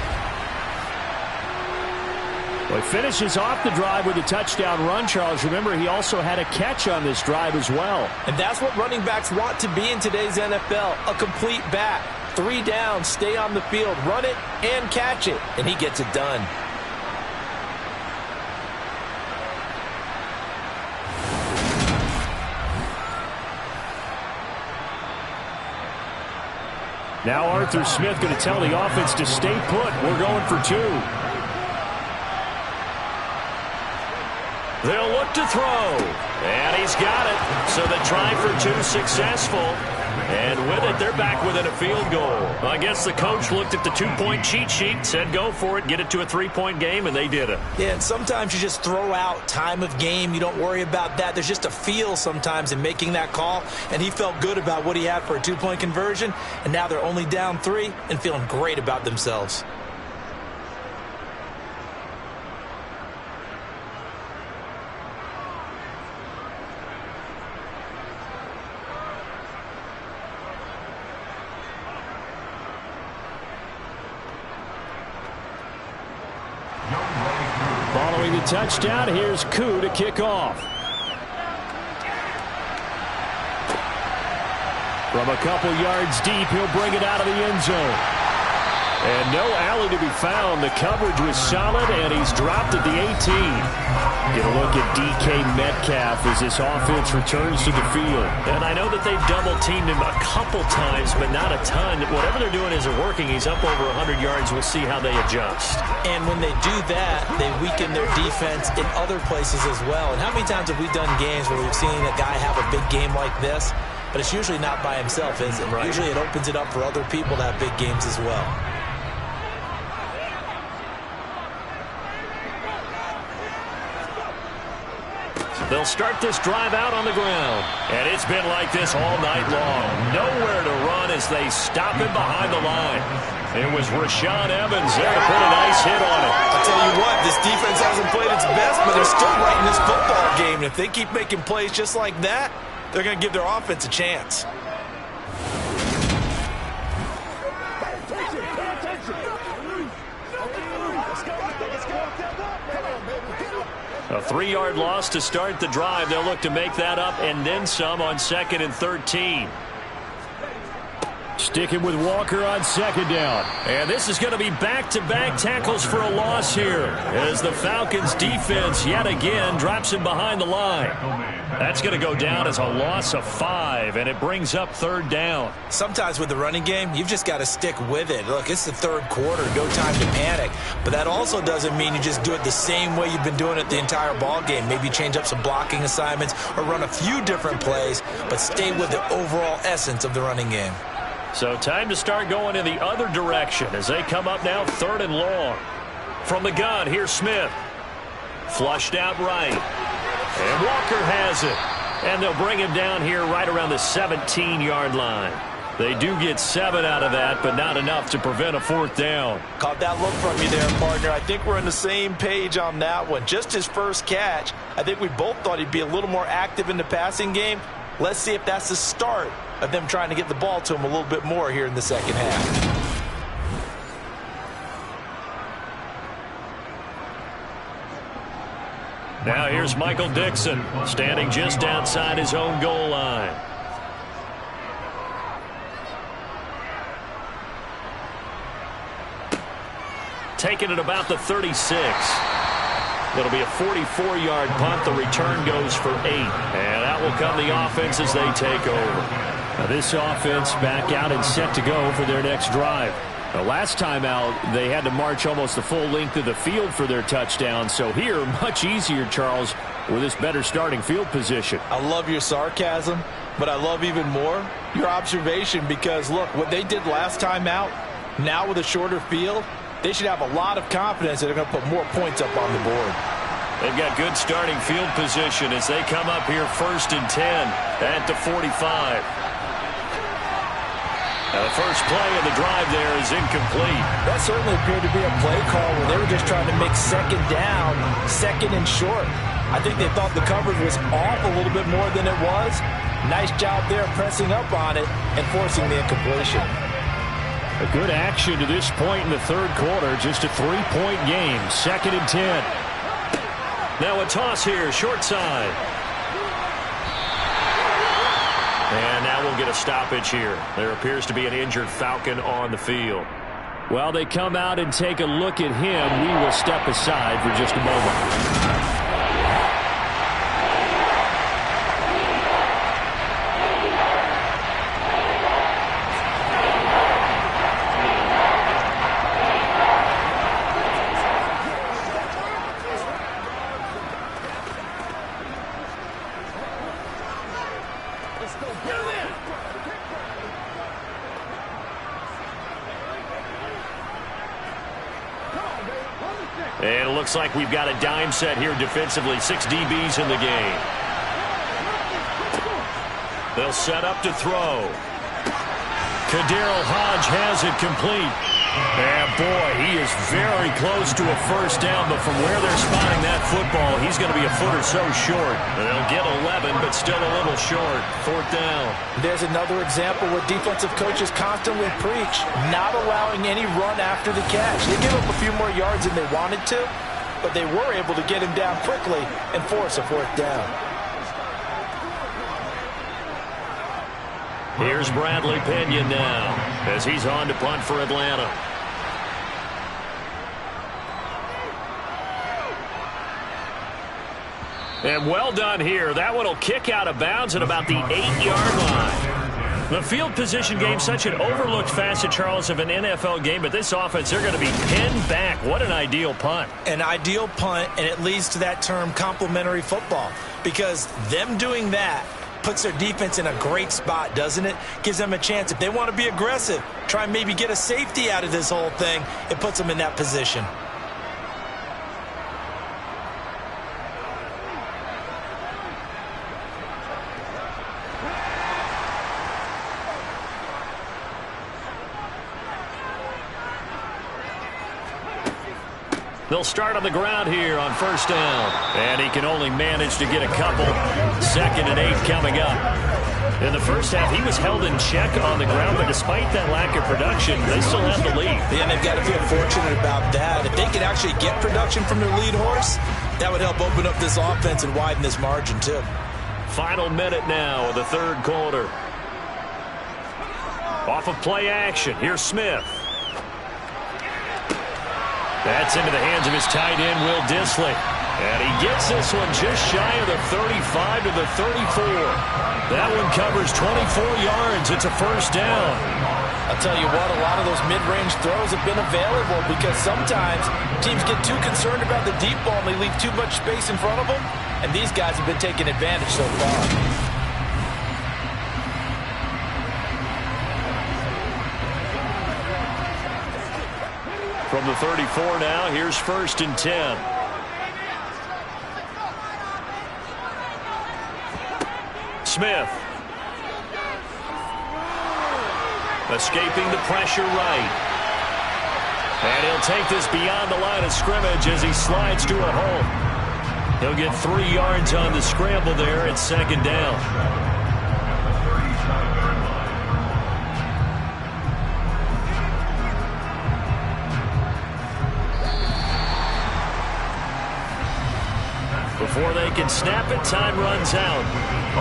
Well, he finishes off the drive with a touchdown run, Charles. Remember, he also had a catch on this drive as well. And that's what running backs want to be in today's NFL, a complete back. 3 downs, stay on the field, run it, and catch it. And he gets it done. Now Arthur Smith going to tell the offense to stay put. We're going for 2. They'll look to throw. And he's got it. So the try for 2 successful. And with it, they're back within a field goal. Well, I guess the coach looked at the 2-point cheat sheet, said go for it, get it to a 3-point game, and they did it. Yeah, and sometimes you just throw out time of game. You don't worry about that. There's just a feel sometimes in making that call, and he felt good about what he had for a 2-point conversion, and now they're only down 3 and feeling great about themselves. Following the touchdown, here's Koo to kick off. From a couple yards deep, he'll bring it out of the end zone. And no alley to be found. The coverage was solid, and he's dropped at the 18. Get a look at DK Metcalf as this offense returns to the field. And I know that they've double-teamed him a couple times, but not a ton. Whatever they're doing isn't working. He's up over 100 yards. We'll see how they adjust. And when they do that, they weaken their defense in other places as well. And how many times have we done games where we've seen a guy have a big game like this? But it's usually not by himself, is it? Right. Usually it opens it up for other people to have big games as well. They'll start this drive out on the ground. And it's been like this all night long. Nowhere to run as they stop him behind the line. It was Rashaan Evans there to put a nice hit on it. I'll tell you what, this defense hasn't played its best, but they're still right in this football game. And if they keep making plays just like that, they're going to give their offense a chance. A 3-yard loss to start the drive. They'll look to make that up and then some on 2nd and 13. Sticking with Walker on 2nd down. And this is going to be back-to-back tackles for a loss here as the Falcons defense yet again drops him behind the line. That's going to go down as a loss of 5, and it brings up 3rd down. Sometimes with the running game, you've just got to stick with it. Look, it's the 3rd quarter, no time to panic. But that also doesn't mean you just do it the same way you've been doing it the entire ball game. Maybe change up some blocking assignments or run a few different plays, but stay with the overall essence of the running game. So time to start going in the other direction as they come up now 3rd and long. From the gun, here's Smith. Flushed out right. And Walker has it. And they'll bring him down here right around the 17-yard line. They do get 7 out of that, but not enough to prevent a 4th down. Caught that look from you there, partner. I think we're on the same page on that one. Just his first catch. I think we both thought he'd be a little more active in the passing game. Let's see if that's the start of them trying to get the ball to him a little bit more here in the second half. Now here's Michael Dixon standing just outside his own goal line. Taking it about the 36. It'll be a 44-yard punt. The return goes for 8. And out will come the offense as they take over. Now this offense back out and set to go for their next drive. The last time out, they had to march almost the full length of the field for their touchdown. So here, much easier, Charles, with this better starting field position. I love your sarcasm, but I love even more your observation because, look, what they did last time out, now with a shorter field, they should have a lot of confidence that they're going to put more points up on the board. They've got good starting field position as they come up here 1st and 10 at the 45. Now the first play of the drive there is incomplete. That certainly appeared to be a play call where they were just trying to make 2nd down, 2nd and short. I think they thought the coverage was off a little bit more than it was. Nice job there pressing up on it and forcing the incompletion. A good action to this point in the third quarter. Just a 3-point game. 2nd and 10. Now a toss here, short side. And now we'll get a stoppage here. There appears to be an injured Falcon on the field. Well, they come out and take a look at him. We will step aside for just a moment. And it looks like we've got a dime set here defensively. 6 DBs in the game. They'll set up to throw. Kadarrell Hodge has it complete. And boy, he is very close to a first down, but from where they're spotting that football, he's going to be a foot or so short. They'll get 11, but still a little short. 4th down. There's another example where defensive coaches constantly preach, not allowing any run after the catch. They give up a few more yards than they wanted to, but they were able to get him down quickly and force a 4th down. Here's Bradley Pinion now as he's on to punt for Atlanta. And well done here. That one will kick out of bounds at about the 8-yard line. The field position game, such an overlooked facet, Charles, of an NFL game, but this offense, they're going to be pinned back. What an ideal punt. An ideal punt, and it leads to that term complementary football, because them doing that puts their defense in a great spot, doesn't it? Gives them a chance. If they want to be aggressive, try and maybe get a safety out of this whole thing, it puts them in that position. They'll start on the ground here on 1st down. And he can only manage to get a couple. 2nd and 8 coming up. In the first half, he was held in check on the ground, but despite that lack of production, they still have the lead. Yeah, and they've got to feel fortunate about that. If they could actually get production from their lead horse, that would help open up this offense and widen this margin, too. Final minute now of the third quarter. Off of play action, here's Smith. That's into the hands of his tight end, Will Dissly. And he gets this one just shy of the 35 to the 34. That one covers 24 yards. It's a 1st down. I'll tell you what, a lot of those mid-range throws have been available because sometimes teams get too concerned about the deep ball and they leave too much space in front of them. And these guys have been taking advantage so far. From the 34 now, here's 1st and 10. Smith. Escaping the pressure right. And he'll take this beyond the line of scrimmage as he slides to a hole. He'll get 3 yards on the scramble there at 2nd down. Before they can snap it, time runs out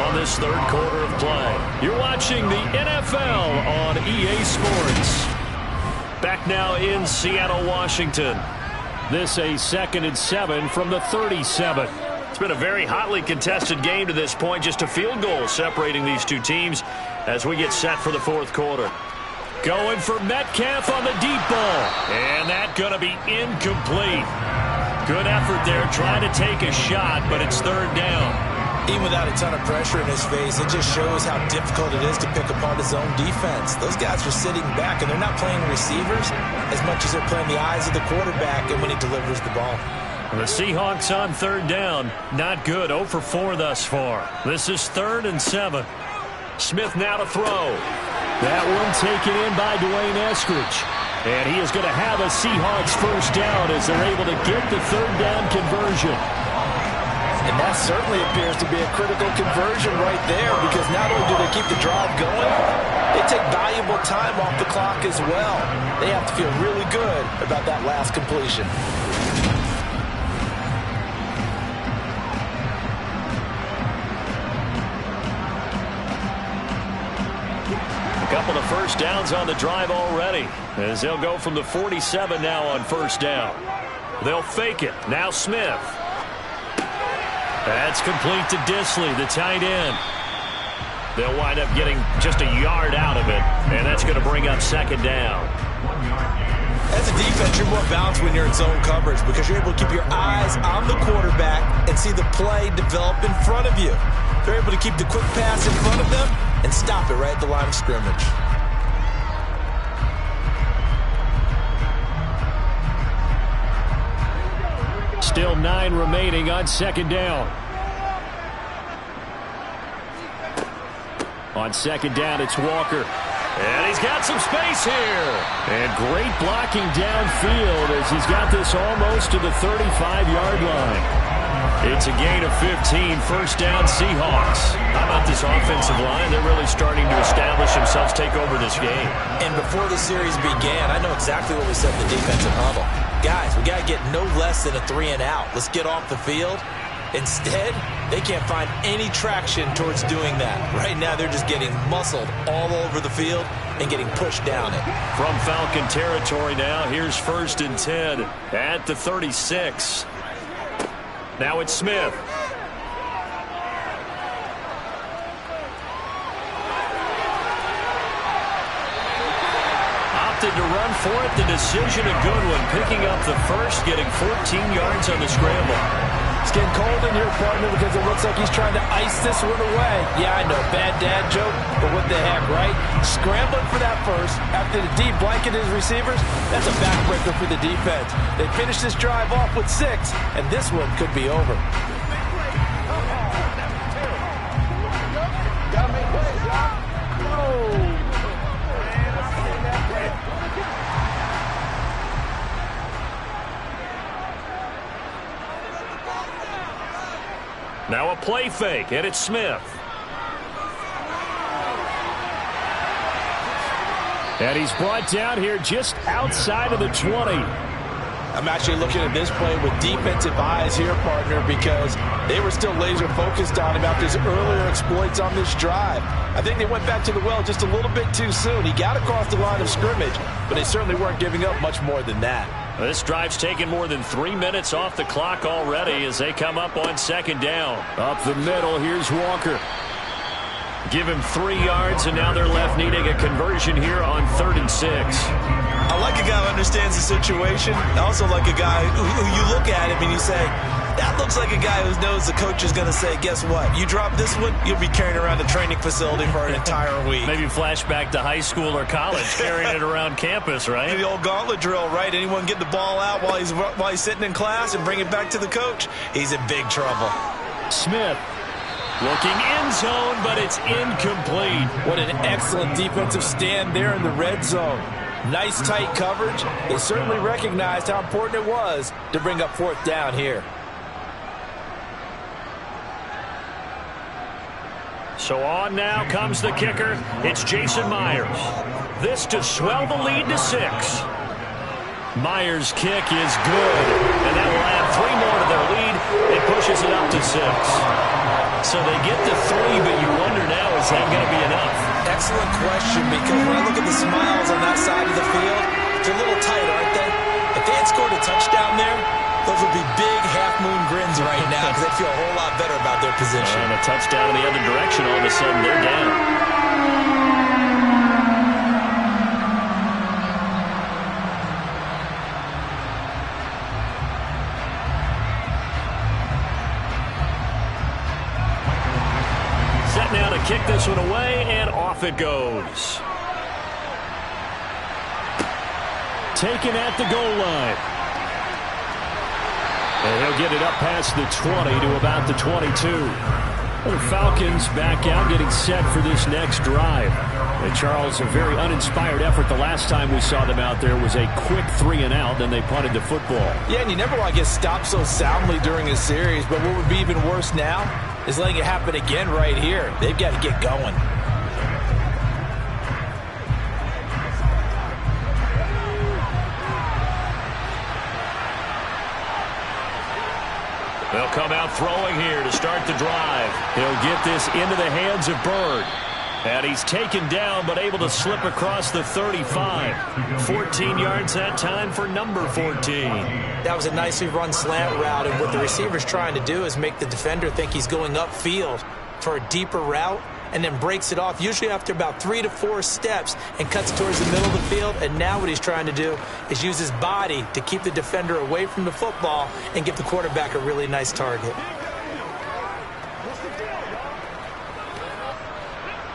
on this third quarter of play. You're watching the NFL on EA Sports. Back now in Seattle, Washington. This a 2nd and 7 from the 37. It's been a very hotly contested game to this point. Just a field goal separating these two teams as we get set for the 4th quarter. Going for Metcalf on the deep ball. And that going to be incomplete. Good effort there, trying to take a shot, but it's 3rd down. Even without a ton of pressure in his face, it just shows how difficult it is to pick apart his own defense. Those guys are sitting back, and they're not playing receivers as much as they're playing the eyes of the quarterback and when he delivers the ball. The Seahawks on 3rd down. Not good. 0 for 4 thus far. This is 3rd and 7. Smith now to throw. That one taken in by Dwayne Eskridge. And he is going to have a Seahawks 1st down as they're able to get the 3rd down conversion. And that certainly appears to be a critical conversion right there, because not only do they keep the drive going, they take valuable time off the clock as well. They have to feel really good about that last completion. Couple of first downs on the drive already, as they'll go from the 47 now on first down. They'll fake it. Now Smith. That's complete to Disley, the tight end. They'll wind up getting just a yard out of it, and that's going to bring up second down. As a defense, you're more balanced when you're in zone coverage because you're able to keep your eyes on the quarterback and see the play develop in front of you. They're able to keep the quick pass in front of them and stop it right at the line of scrimmage. Still 9 remaining on second down. On second down, it's Walker. And he's got some space here. And great blocking downfield as he's got this almost to the 35-yard line. It's a gain of 15, first down Seahawks. How about this offensive line? They're really starting to establish themselves, take over this game. And before the series began, I know exactly what we said in the defensive huddle. Guys, we got to get no less than a 3-and-out. Let's get off the field. Instead, they can't find any traction towards doing that. Right now, they're just getting muscled all over the field and getting pushed down it. From Falcon territory now, here's first and 10 at the 36. Now it's Smith. Opted to run for it. The decision a good one. Picking up the first, getting 14 yards on the scramble. It's getting cold in here, partner, because it looks like he's trying to ice this one away. Yeah, I know, bad dad joke, but what the heck, right? Scrambling for that first after the deep blanket his receivers, that's a backbreaker for the defense. They finished this drive off with 6, and this one could be over. Now a play fake, and it's Smith. And he's brought down here just outside of the 20. I'm actually looking at this play with defensive eyes here, partner, because they were still laser focused on him after his earlier exploits on this drive. I think they went back to the well just a little bit too soon. He got across the line of scrimmage, but they certainly weren't giving up much more than that. This drive's taken more than 3 minutes off the clock already as they come up on second down. Up the middle, here's Walker. Give him 3 yards, and now they're left needing a conversion here on 3rd and 6. I like a guy who understands the situation. I also like a guy who you look at him and you say, that looks like a guy who knows the coach is going to say, guess what? You drop this one, you'll be carrying around the training facility for an entire week. Maybe flashback to high school or college, carrying it around campus, right? The old gauntlet drill, right? Anyone get the ball out while he's sitting in class and bring it back to the coach? He's in big trouble. Smith looking end zone, but it's incomplete. What an excellent defensive stand there in the red zone. Nice tight coverage. They certainly recognized how important it was to bring up 4th down here. So on now comes the kicker. It's Jason Myers. This to swell the lead to 6. Myers' kick is good, and that will add 3 more to their lead. It pushes it up to 6. So they get to 3, but you wonder now, is that going to be enough? Excellent question, because when I look at the smiles on that side of the field, they're a little tight, aren't they? If they had scored a touchdown there, those would be big half-moon grins right now because they feel a whole lot better about their position. And a touchdown in the other direction, all of a sudden they're down. Set now to kick this one away, and off it goes. Taken at the goal line. And he'll get it up past the 20 to about the 22. Well, the Falcons back out, getting set for this next drive. And Charles, a very uninspired effort. The last time we saw them out there was a quick 3-and-out, then they punted the football. Yeah, and you never want to get stopped so soundly during a series, but what would be even worse now is letting it happen again right here. They've got to get going. They'll come out throwing here to start the drive. He'll get this into the hands of Bird. And he's taken down, but able to slip across the 35. 14 yards that time for number 14. That was a nicely run slant route, and what the receiver's trying to do is make the defender think he's going upfield for a deeper route, and then breaks it off, usually after about 3 to 4 steps, and cuts towards the middle of the field. And now what he's trying to do is use his body to keep the defender away from the football and give the quarterback a really nice target.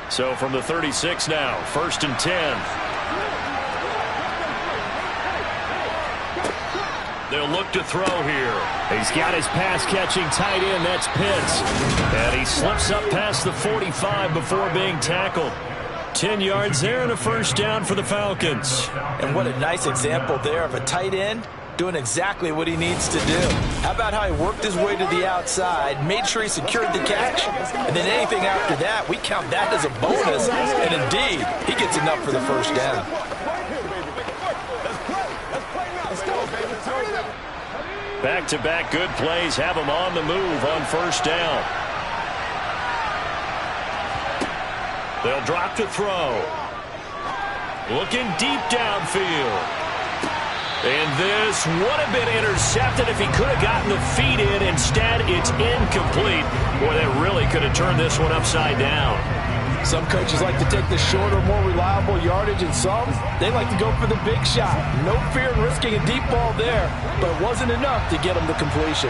So from the 36 now, 1st and 10. They'll look to throw here. He's got his pass-catching tight end. That's Pitts. And he slips up past the 45 before being tackled. 10 yards there and a first down for the Falcons. And what a nice example there of a tight end doing exactly what he needs to do. How about how he worked his way to the outside, made sure he secured the catch, and then anything after that, we count that as a bonus. And indeed, he gets enough for the first down. Back-to-back good plays have him on the move on first down. They'll drop to throw. Looking deep downfield. And this would have been intercepted if he could have gotten the feet in. Instead, it's incomplete. Boy, that really could have turned this one upside down. Some coaches like to take the shorter, more reliable yardage, and some, they like to go for the big shot. No fear in risking a deep ball there, but it wasn't enough to get him the completion.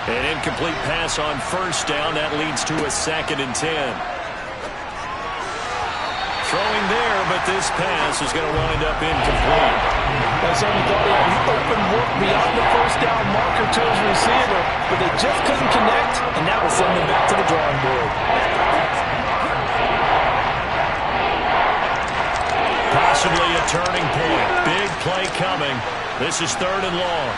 An incomplete pass on first down. That leads to a 2nd and 10. Throwing there, but this pass is going to wind up incomplete. They certainly thought he had an open look beyond the first down marker to his receiver, but they just couldn't connect, and that will send them back to the drawing board. Possibly a turning point. Big play coming. This is 3rd and long.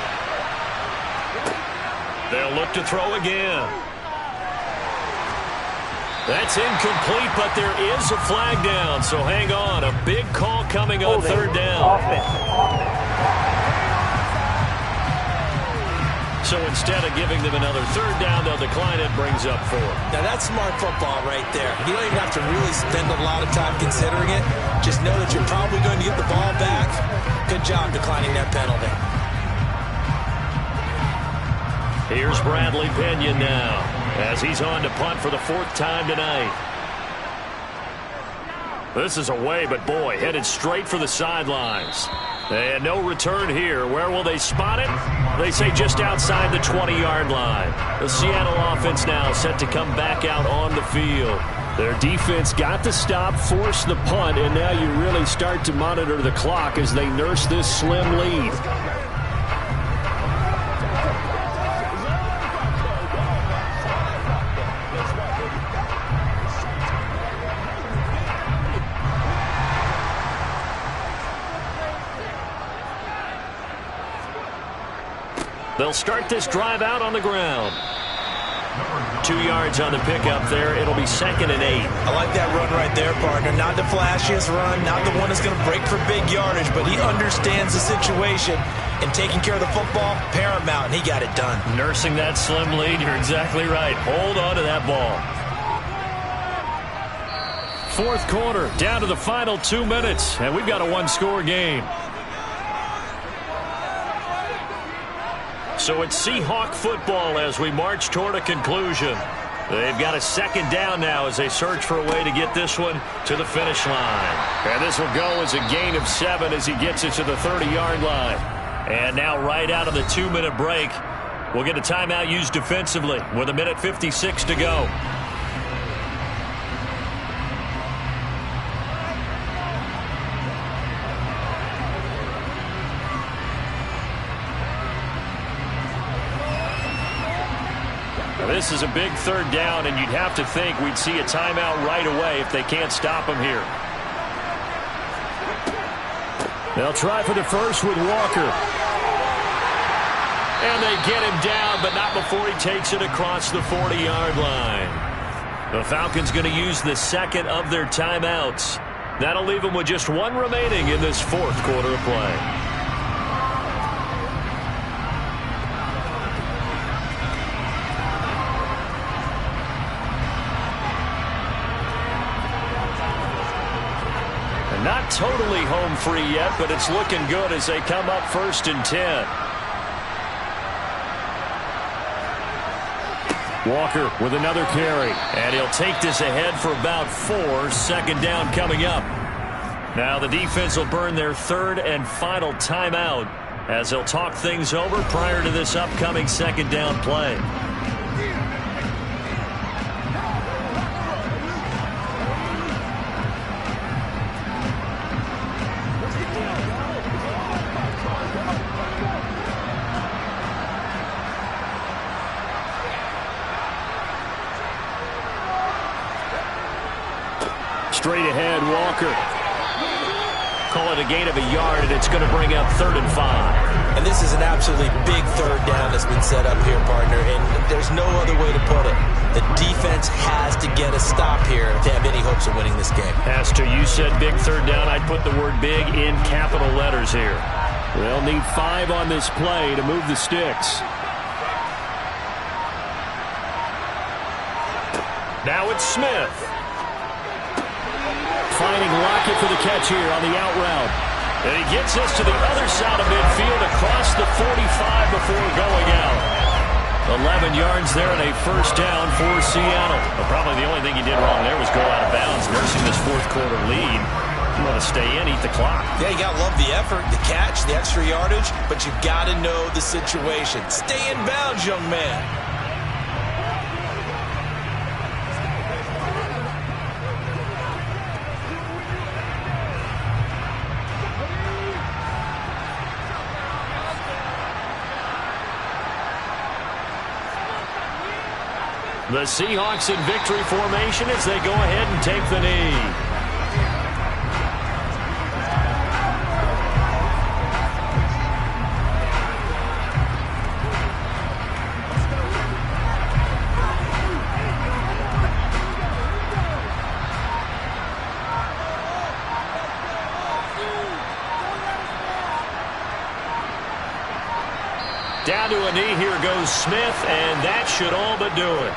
They'll look to throw again. That's incomplete, but there is a flag down, so hang on. A big call coming on 3rd down. So instead of giving them another 3rd down, they'll decline it, brings up 4. Now that's smart football right there. You don't even have to really spend a lot of time considering it. Just know that you're probably going to get the ball back. Good job declining that penalty. Here's Bradley Pinion now, as he's on to punt for the 4th time tonight. This is away, but boy, headed straight for the sidelines. And no return here. Where will they spot it? They say just outside the 20-yard line. The Seattle offense now set to come back out on the field. Their defense got the stop, forced the punt, and now you really start to monitor the clock as they nurse this slim lead. They'll start this drive out on the ground. 2 yards on the pickup there. It'll be 2nd and 8. I like that run right there, partner. Not the flashiest run, not the one that's going to break for big yardage, but he understands the situation, and taking care of the football, paramount, and he got it done. Nursing that slim lead, you're exactly right. Hold on to that ball. 4th quarter, down to the final 2 minutes, and we've got a 1-score game. So it's Seahawk football as we march toward a conclusion. They've got a 2nd down now as they search for a way to get this one to the finish line. And this will go as a gain of 7 as he gets it to the 30-yard line. And now right out of the 2-minute break, we'll get a timeout used defensively with 1:56 to go. this is a big third down, and you'd have to think we'd see a timeout right away if they can't stop him here. They'll try for the first with Walker. And they get him down, but not before he takes it across the 40-yard line. The Falcons going to use the second of their timeouts. That'll leave them with just one remaining in this fourth quarter of play. And not totally home free yet, but it's looking good as they come up 1st and 10. Walker with another carry, and he'll take this ahead for about 4. Second down coming up. Now the defense will burn their third and final timeout as they'll talk things over prior to this upcoming second down play. Straight ahead, Walker. Call it a gain of a yard, and it's going to bring up 3rd and 5. And this is an absolutely big third down that's been set up here, partner, and there's no other way to put it. The defense has to get a stop here to have any hopes of winning this game. As to you said big third down, I'd put the word big in capital letters here. They'll need 5 on this play to move the sticks. Now it's Smith. Finding Lockett for the catch here on the out route. And he gets us to the other side of midfield across the 45 before going out. 11 yards there and a first down for Seattle. Well, probably the only thing he did wrong there was go out of bounds, nursing this fourth quarter lead. You want to stay in, eat the clock. Yeah, you got to love the effort, the catch, the extra yardage, but you got to know the situation. Stay in bounds, young man. The Seahawks in victory formation as they go ahead and take the knee. Down to a knee, here goes Smith, and that should all but do it.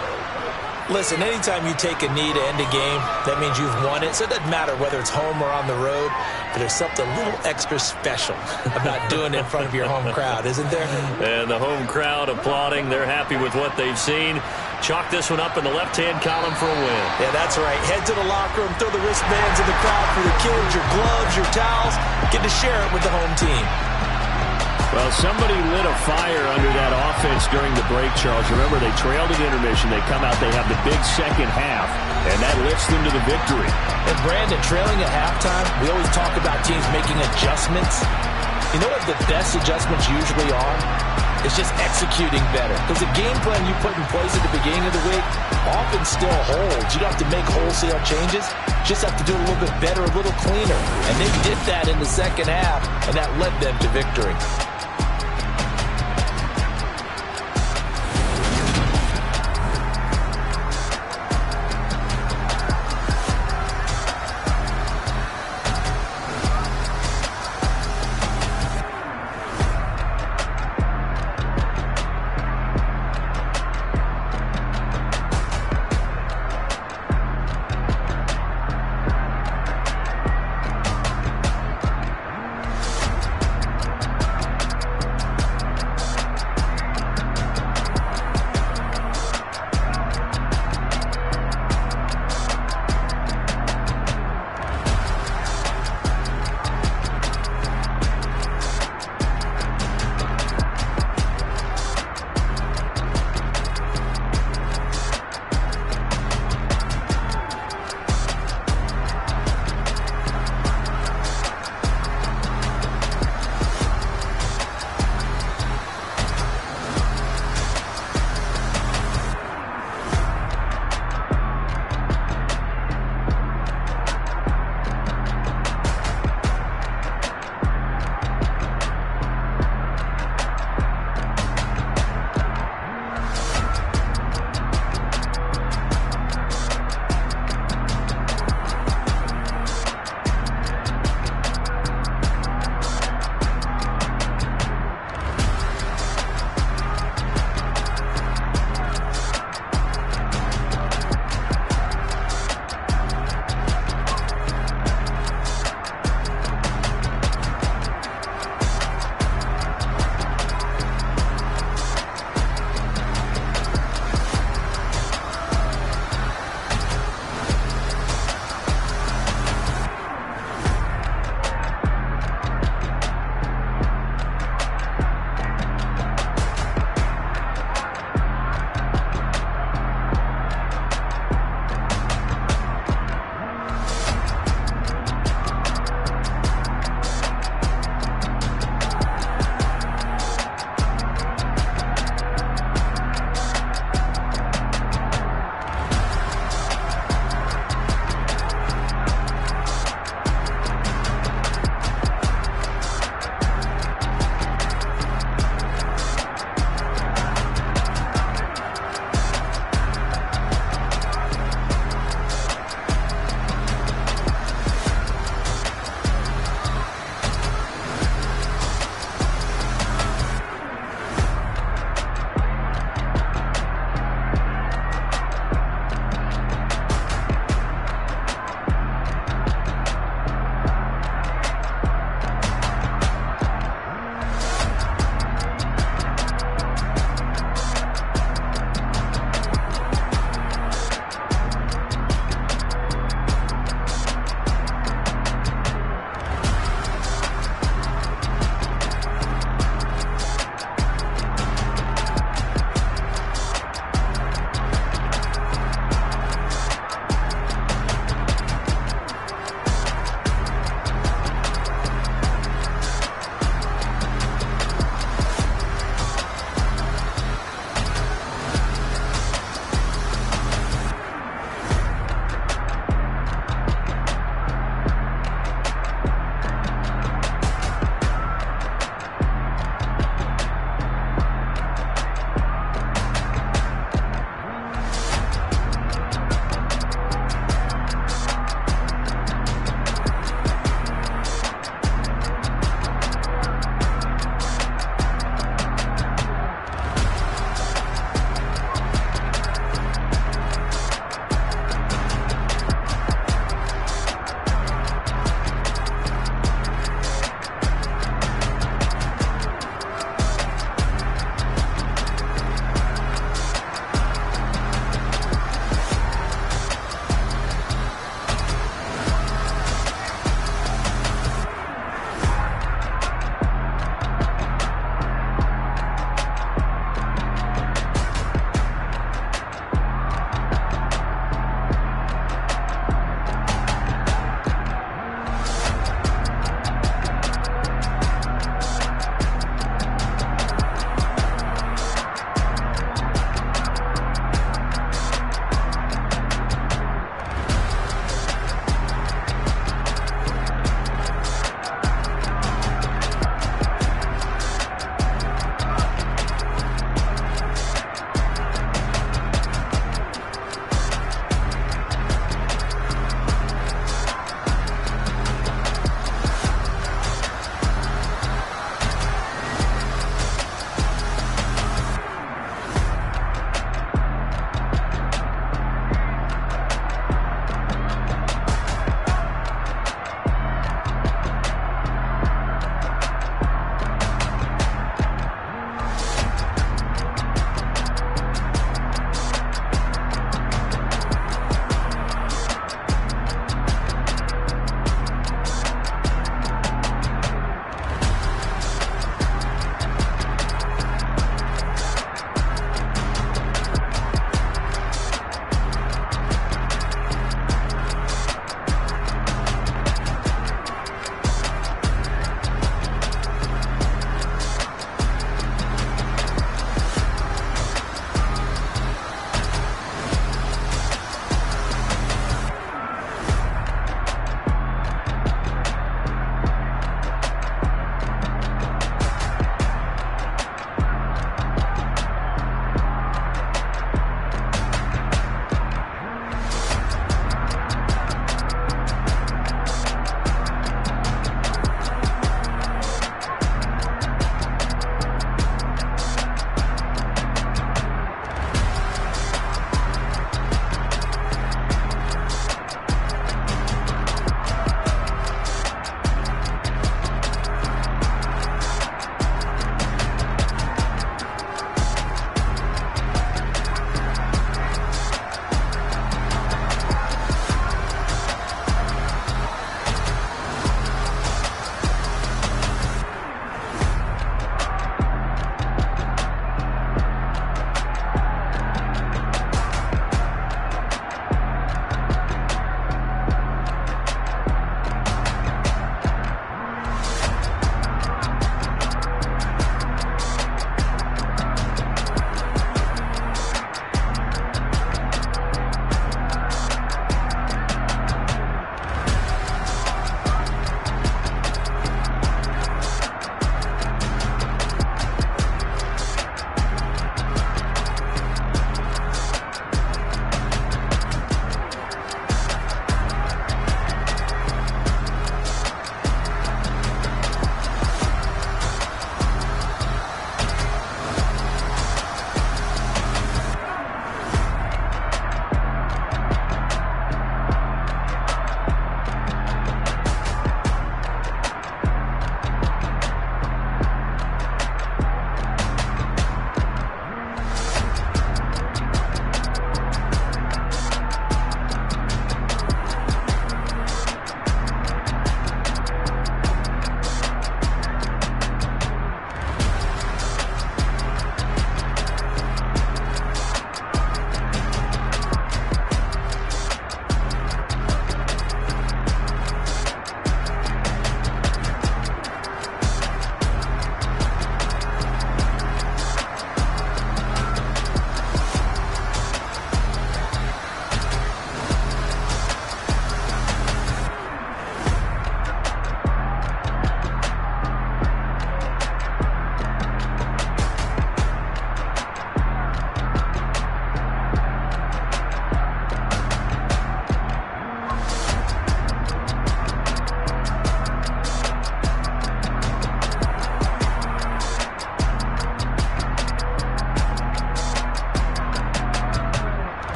Listen, anytime you take a knee to end a game, that means you've won it. So it doesn't matter whether it's home or on the road, but there's something a little extra special about doing it in front of your home crowd, isn't there? And the home crowd applauding. They're happy with what they've seen. Chalk this one up in the left-hand column for a win. Yeah, that's right. Head to the locker room, throw the wristbands in the crowd for the kids, your gloves, your towels. Get to share it with the home team. Well, somebody lit a fire under that offense during the break, Charles. Remember, they trailed at intermission. They come out, they have the big second half, and that lifts them to the victory. And, Brandon, trailing at halftime, we always talk about teams making adjustments. You know what the best adjustments usually are? It's just executing better. Because the game plan you put in place at the beginning of the week often still holds. You don't have to make wholesale changes. You just have to do it a little bit better, a little cleaner. And they did that in the second half, and that led them to victory.